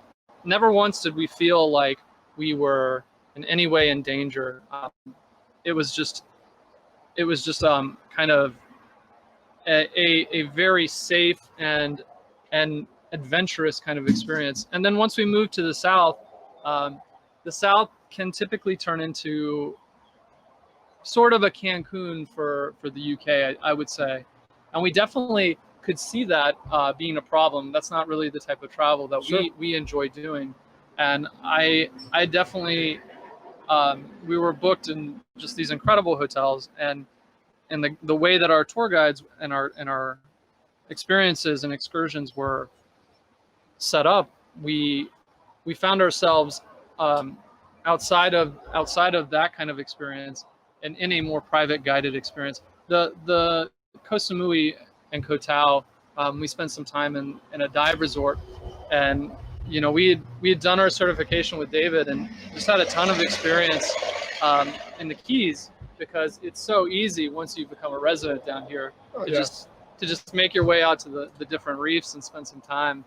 never once did we feel like we were in any way in danger. It was just kind of a very safe and adventurous kind of experience. And then once we moved to the south can typically turn into sort of a Cancun for the UK, I would say. And we definitely could see that being a problem. That's not really the type of travel that sure. we enjoy doing. And I definitely, we were booked in just these incredible hotels, and the way that our tour guides and our experiences and excursions were set up, we found ourselves outside of that kind of experience and in a more private guided experience. The Koh Samui and Koh Tao, we spent some time in a dive resort, and we had done our certification with David and just had a ton of experience in the Keys, because it's so easy once you become a resident down here to just make your way out to the different reefs and spend some time.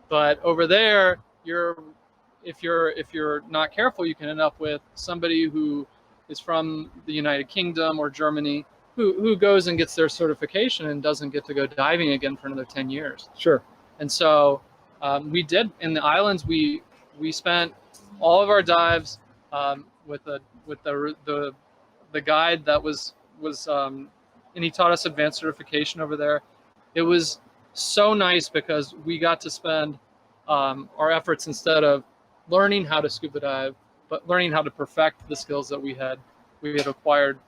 But over there, if you're not careful, you can end up with somebody who is from the United Kingdom or Germany who goes and gets their certification and doesn't get to go diving again for another 10 years. Sure. And so we did in the islands. We spent all of our dives with the guide that was and he taught us advanced certification over there. It was so nice because we got to spend our efforts, instead of learning how to scuba dive, but learning how to perfect the skills that we had acquired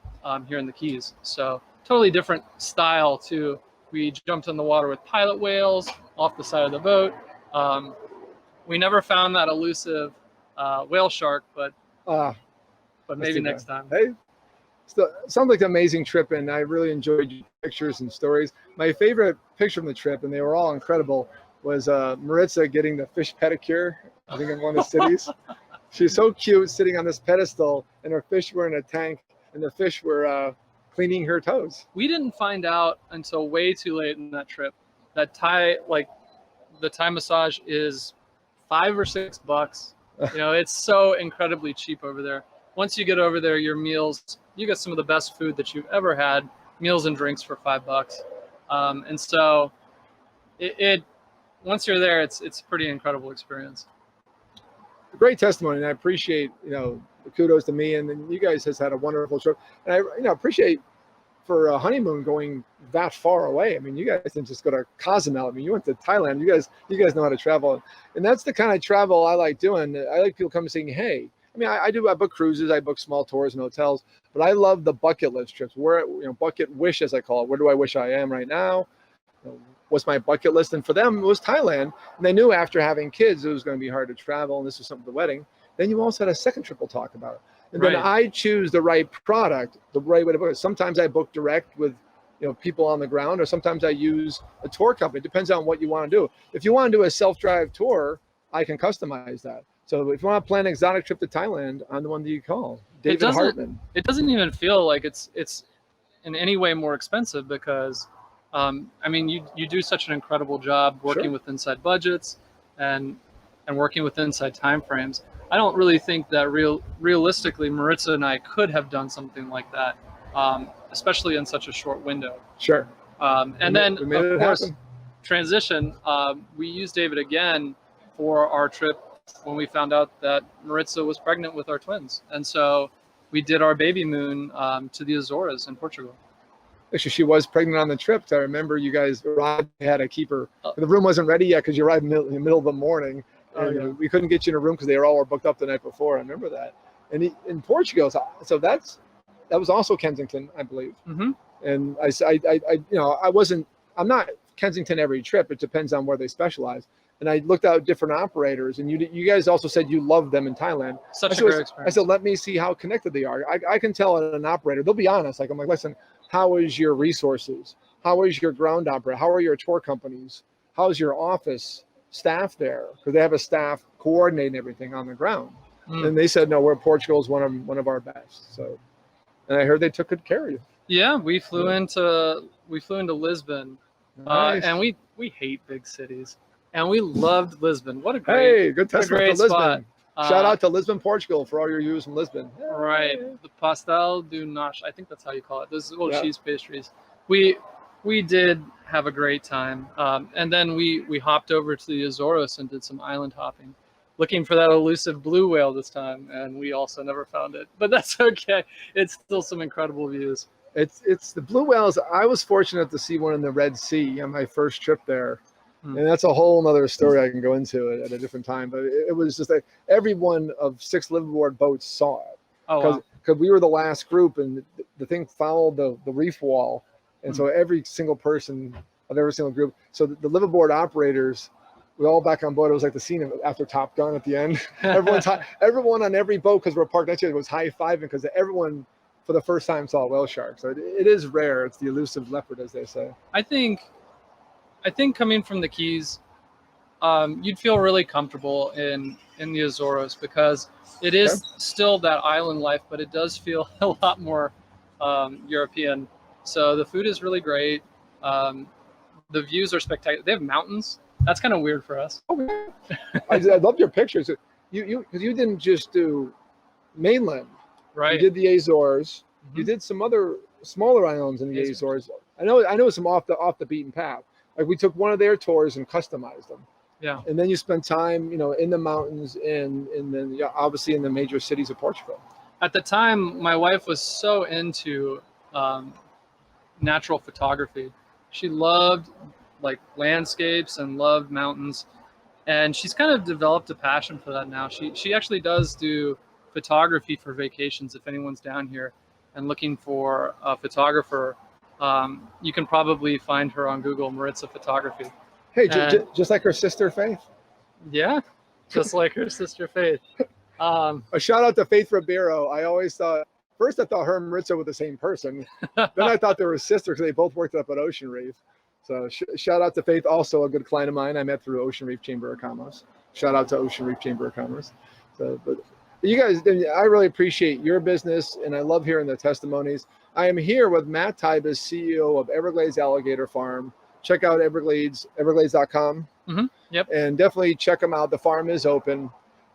here in the Keys. So totally different style too. We jumped in the water with pilot whales off the side of the boat. We never found that elusive whale shark, but maybe next time. Hey, so, sounds like an amazing trip, and I really enjoyed your pictures and stories. My favorite picture from the trip, and they were all incredible, was Maritza getting the fish pedicure, I think in one of the cities. She's so cute sitting on this pedestal, and her fish were in a tank, and the fish were cleaning her toes. We didn't find out until way too late in that trip that the Thai massage is $5 or $6. You know, it's so incredibly cheap over there. Once you get over there, your meals, you get some of the best food that you've ever had, meals and drinks for $5. And so it once you're there, it's a pretty incredible experience. Great testimony, and I appreciate, you know, the kudos to me, and then you guys has had a wonderful trip, and I, you know, appreciate for a honeymoon going that far away. I mean, you guys didn't just go to Cozumel. I mean, you went to Thailand. You guys know how to travel, and that's the kind of travel I like doing. I like people coming saying, "Hey," I mean, I book cruises, I book small tours and hotels, but I love the bucket list trips. Where, you know, bucket wish, as I call it. Where do I wish I am right now? You know, what's my bucket list? And for them, it was Thailand. And they knew after having kids, it was going to be hard to travel, and this was something for the wedding. Then you also had a second trip we'll talk about. And then I choose the right product, the right way to book it. Sometimes I book direct with, you know, people on the ground, or sometimes I use a tour company. It depends on what you want to do. If you want to do a self-drive tour, I can customize that. So if you want to plan an exotic trip to Thailand, I'm the one that you call, David Hartman. It doesn't even feel like it's in any way more expensive because, I mean, you do such an incredible job working with inside budgets and working with inside time frames. I don't really think that realistically, Maritza and I could have done something like that, especially in such a short window. Sure. And then, of course, transition, we used David again for our trip when we found out that Maritza was pregnant with our twins. And so we did our baby moon to the Azores in Portugal. Actually, she was pregnant on the trip. I remember you guys arrived, had to keep her. The room wasn't ready yet because you arrived in the middle of the morning. And we couldn't get you in a room because they were all booked up the night before. I remember that. And in Portugal, so that was also Kensington, I believe. Mm-hmm. And I'm not Kensington every trip. It depends on where they specialize. And I looked out different operators, and you guys also said you loved them in Thailand. Such a great experience. I said, let me see how connected they are. I can tell an operator, they'll be honest. Like, I'm like, listen, how is your resources? How is your ground operator? How are your tour companies? How's your office staff there? Because they have a staff coordinating everything on the ground. And they said, no, Portugal is one of our best. So, and I heard they took good care of you. Yeah, we flew into Lisbon, nice. And we hate big cities. And we loved Lisbon. What a great, good testimony for Lisbon. Shout out to Lisbon, Portugal, for all your use from Lisbon. Right, the pastel do nash. I think that's how you call it. Those little cheese pastries. We did have a great time, and then we hopped over to the Azores and did some island hopping, looking for that elusive blue whale this time, and we also never found it. But that's okay. It's still some incredible views. It's the blue whales. I was fortunate to see one in the Red Sea on my first trip there. And that's a whole nother story I can go into at a different time. But it was just like every one of 6 liveaboard boats saw it. Because we were the last group, and the thing followed the reef wall. And so every single person of every single group. So the liveaboard operators, we all back on board. It was like the scene after Top Gun at the end. Everyone on every boat, because we're parked next to it, was high-fiving because everyone for the first time saw a whale shark. So it is rare. It's the elusive leopard, as they say. I think coming from the Keys, you'd feel really comfortable in the Azores because it is still that island life, but it does feel a lot more European. So the food is really great. The views are spectacular. They have mountains. That's kind of weird for us. I love your pictures. You didn't just do mainland. Right. You did the Azores. Mm-hmm. You did some other smaller islands in the Azores. I know some off the beaten path. Like we took one of their tours and customized them. Yeah. And then you spent time, in the mountains and then obviously in the major cities of Portugal. At the time, my wife was so into natural photography. She loved like landscapes and loved mountains. And she's kind of developed a passion for that now. She actually does do photography for vacations. If anyone's down here and looking for a photographer, you can probably find her on Google, Maritza Photography. Hey, just like her sister Faith. Yeah, just like her sister Faith. A shout out to Faith Ribeiro. I always thought, first I thought her and Maritza were the same person. Then I thought they were sisters because they both worked up at Ocean Reef. So shout out to Faith, also a good client of mine I met through Ocean Reef Chamber of Commerce. Shout out to Ocean Reef Chamber of Commerce. So, but you guys, I really appreciate your business, and I love hearing the testimonies. I am here with Matt Thibos, CEO of Everglades Alligator Farm. Check out everglades.com. Mm-hmm. Yep. And definitely check them out. The farm is open.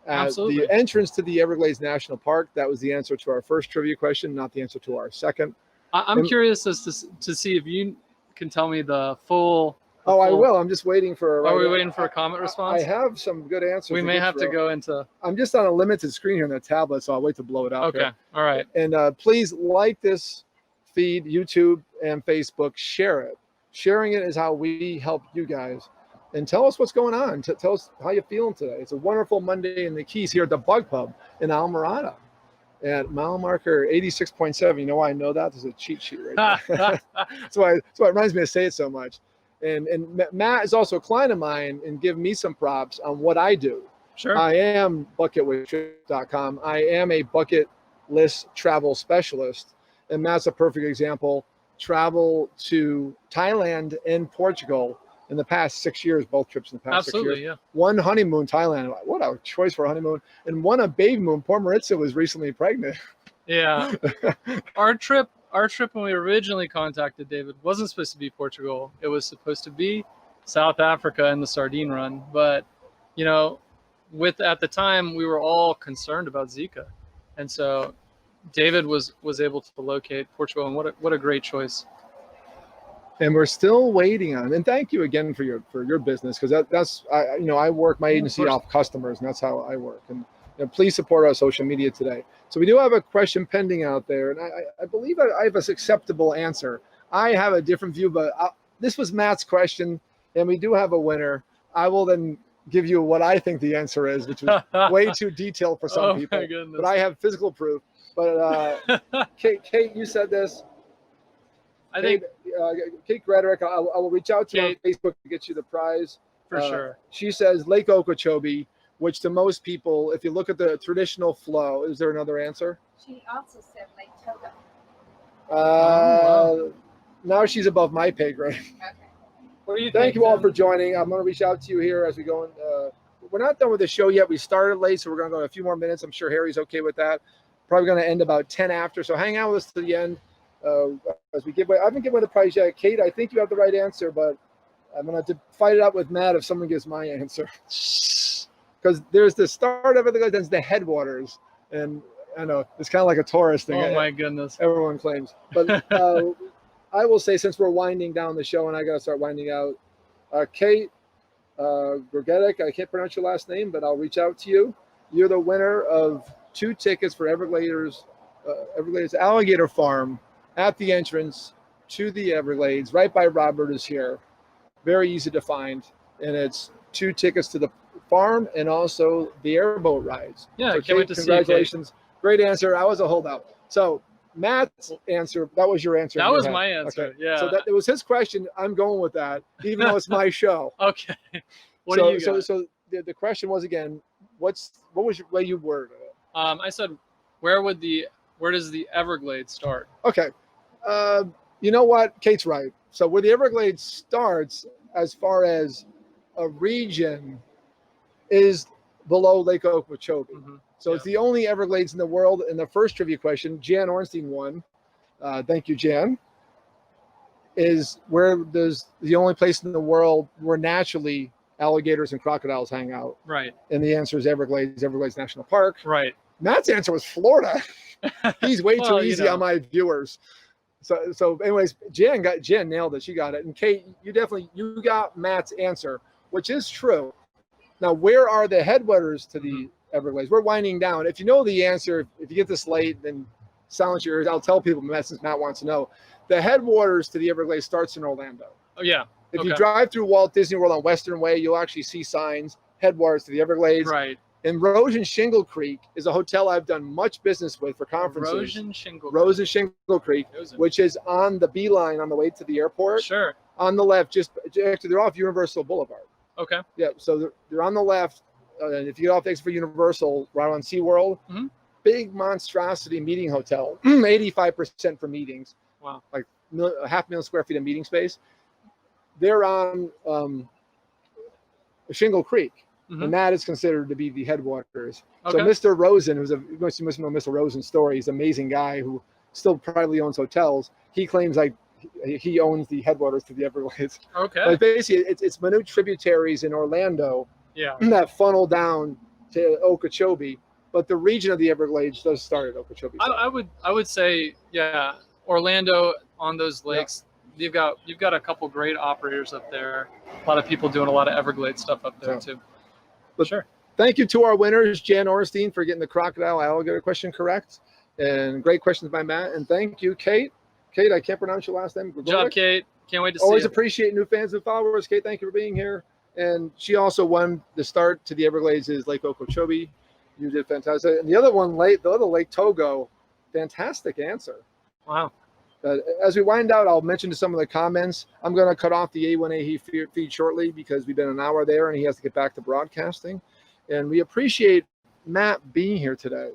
Absolutely. The entrance to the Everglades National Park, that was the answer to our first trivia question, not the answer to our second. I'm curious as to see if you can tell me the full. I will. I'm just waiting for. Are we waiting for a comment response? I have some good answers. We may have to go into. I'm just on a limited screen here on the tablet, so I'll wait to blow it up. Okay. Here. All right. And please like this feed, YouTube and Facebook. Share it. Sharing it is how we help you guys. And tell us what's going on. Tell us how you're feeling today. It's a wonderful Monday in the Keys here at the Bug Pub in Islamorada at mile marker 86.7. You know why I know that? There's a cheat sheet right there. That's why it reminds me to say it so much. And Matt is also a client of mine and give me some props on what I do. Sure. I am bucketwithtrip.com. I am a bucket list travel specialist. And Matt's a perfect example. Travel to Thailand and Portugal in the past 6 years, both trips in the past 6 years. Yeah. One honeymoon, Thailand. What a choice for a honeymoon. And one a baby moon. Poor Maritza was recently pregnant. Yeah. Our trip when we originally contacted David wasn't supposed to be Portugal. It was supposed to be South Africa and the sardine run. But, you know, at the time, we were all concerned about Zika. And so David was able to locate Portugal, and what a great choice. And we're still waiting on. And thank you again for your business, because I work my agency off customers, and that's how I work. And please support our social media today. So we do have a question pending out there, and I believe I have an acceptable answer. I have a different view, but this was Matt's question, and we do have a winner. I will then give you what I think the answer is, which is way too detailed for some people. My goodness. But I have physical proof. But Kate, you said this. I think Kate Grederick, I will reach out to you on Facebook to get you the prize. For sure. She says Lake Okeechobee, which to most people, if you look at the traditional flow, is there another answer? She also said Lake Togo. Wow. Now she's above my pay grade. Okay. What do you Thank think, you all Tim? for joining. I'm going to reach out to you here as we go in. We're not done with the show yet. We started late, so we're going to go a few more minutes. I'm sure Harry's okay with that. Probably going to end about 10 after. So hang out with us to the end. As we give away, I haven't given away the prize yet. Kate, I think you have the right answer, but I'm going to fight it out with Matt if someone gives my answer. Because there's the start of it, there's the headwaters. And I know it's kind of like a tourist thing. Oh, my goodness. Everyone claims. But I will say, since we're winding down the show and I got to start winding out, Kate Gorgetic, I can't pronounce your last name, but I'll reach out to you. You're the winner of 2 tickets for Everglades Alligator Farm at the entrance to the Everglades, right by Robert is here. Very easy to find. And it's 2 tickets to the farm and also the airboat rides. Yeah, so can't wait to see you, Kate. Congratulations. Great answer. I was a holdout. So Matt's answer, that was your answer. That was my answer. Okay. Yeah. So it was his question. I'm going with that, even though it's my show. Okay. What do you got? So the question was, again, what was your way you worded it? I said, where does the Everglades start? Okay. You know what? Kate's right. So where the Everglades starts, as far as a region, is below Lake Okeechobee. Mm-hmm. So it's the only Everglades in the world. And the first trivia question, Jan Ornstein won. Thank you, Jan. Is where there's the only place in the world where naturally alligators and crocodiles hang out. Right. And the answer is Everglades National Park. Right. Matt's answer was Florida. He's way too easy on my viewers. So anyways, Jen nailed it. She got it. And Kate, you got Matt's answer, which is true. Now, where are the headwaters to the Everglades? We're winding down. If you know the answer, if you get this late, then silence your ears. I'll tell people, since Matt wants to know. The headwaters to the Everglades starts in Orlando. Oh, yeah. If you drive through Walt Disney World on Western Way, you'll actually see signs headwaters to the Everglades. Right. And Rose and Shingle Creek is a hotel I've done much business with for conferences. Rose and Shingle Creek, which is on the beeline on the way to the airport. Sure. On the left, actually, they're off Universal Boulevard. Okay. Yeah, so they're on the left. If you get off the exit for Universal, right on SeaWorld, big monstrosity meeting hotel, 85% for meetings. Wow. Like 500,000 square feet of meeting space. They're on Shingle Creek, and that is considered to be the headwaters. Okay. So Mr. Rosen, you must know Mr. Rosen's story. He's an amazing guy who still privately owns hotels. He claims like he owns the headwaters to the Everglades. Okay. But basically, it's minute tributaries in Orlando that funnel down to Okeechobee. But the region of the Everglades does start at Okeechobee. I would say, Orlando on those lakes. Yeah. You've got a couple great operators up there. A lot of people doing a lot of Everglades stuff up there too. But sure. Thank you to our winners, Jan Orstein, for getting the crocodile alligator question correct, and great questions by Matt. And thank you, Kate. Kate, I can't pronounce your last name. Good job, Kate. Can't wait to see you. Always appreciate new fans and followers. Kate, thank you for being here. And she also won the start to the Everglades is Lake Okeechobee. You did fantastic. And the other one, the other Lake Togo, fantastic answer. Wow. As we wind out, I'll mention to some of the comments. I'm going to cut off the A1A feed shortly because we've been an hour there and he has to get back to broadcasting. And we appreciate Matt being here today.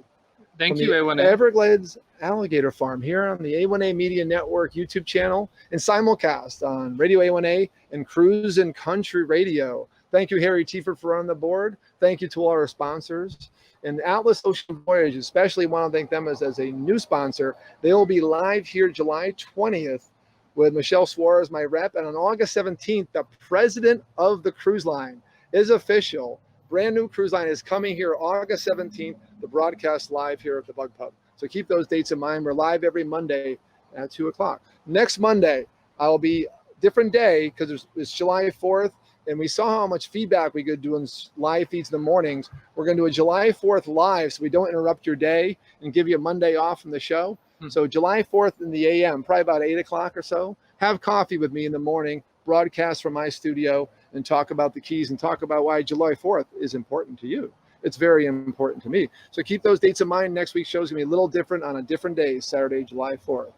Thank you, A1A. Everglades Alligator Farm here on the A1A Media Network YouTube channel and simulcast on Radio A1A and Cruise and Country Radio. Thank you, Harry Tiefert, for running the board. Thank you to all our sponsors. And Atlas Ocean Voyage, especially want to thank them as a new sponsor. They will be live here July 20th with Michelle Suarez, my rep. And on August 17th, the president of the cruise line is official. Brand new cruise line is coming here August 17th, the broadcast live here at the Bug Pub. So keep those dates in mind. We're live every Monday at 2 o'clock. Next Monday, I'll be different day because it's July 4th. And we saw how much feedback we could do in live feeds in the mornings. We're going to do a July 4th live so we don't interrupt your day and give you a Monday off from the show. So July 4th in the AM, probably about 8 o'clock or so, have coffee with me in the morning, broadcast from my studio, and talk about the keys and talk about why July 4th is important to you. It's very important to me. So keep those dates in mind. Next week's show is going to be a little different on a different day, Saturday, July 4th.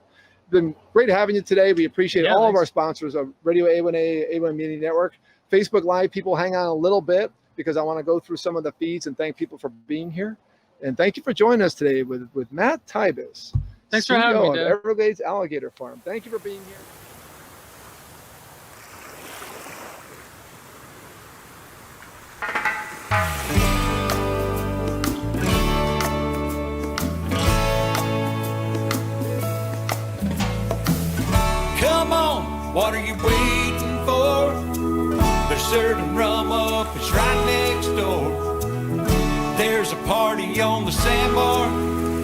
Been great having you today. We appreciate all of our sponsors of Radio A1A, A1 Media Network. Facebook Live people, hang on a little bit because I want to go through some of the feeds and thank people for being here. And thank you for joining us today with Matt Thibos. Thanks for having me, Dave. Everglades Alligator Farm. Thank you for being here. Come on, what are you waiting for? They're serving rum up, it's right next door. There's a party on the sandbar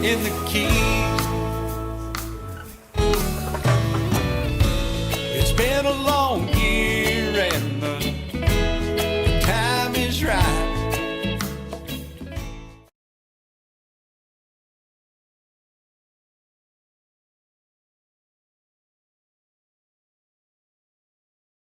in the Keys.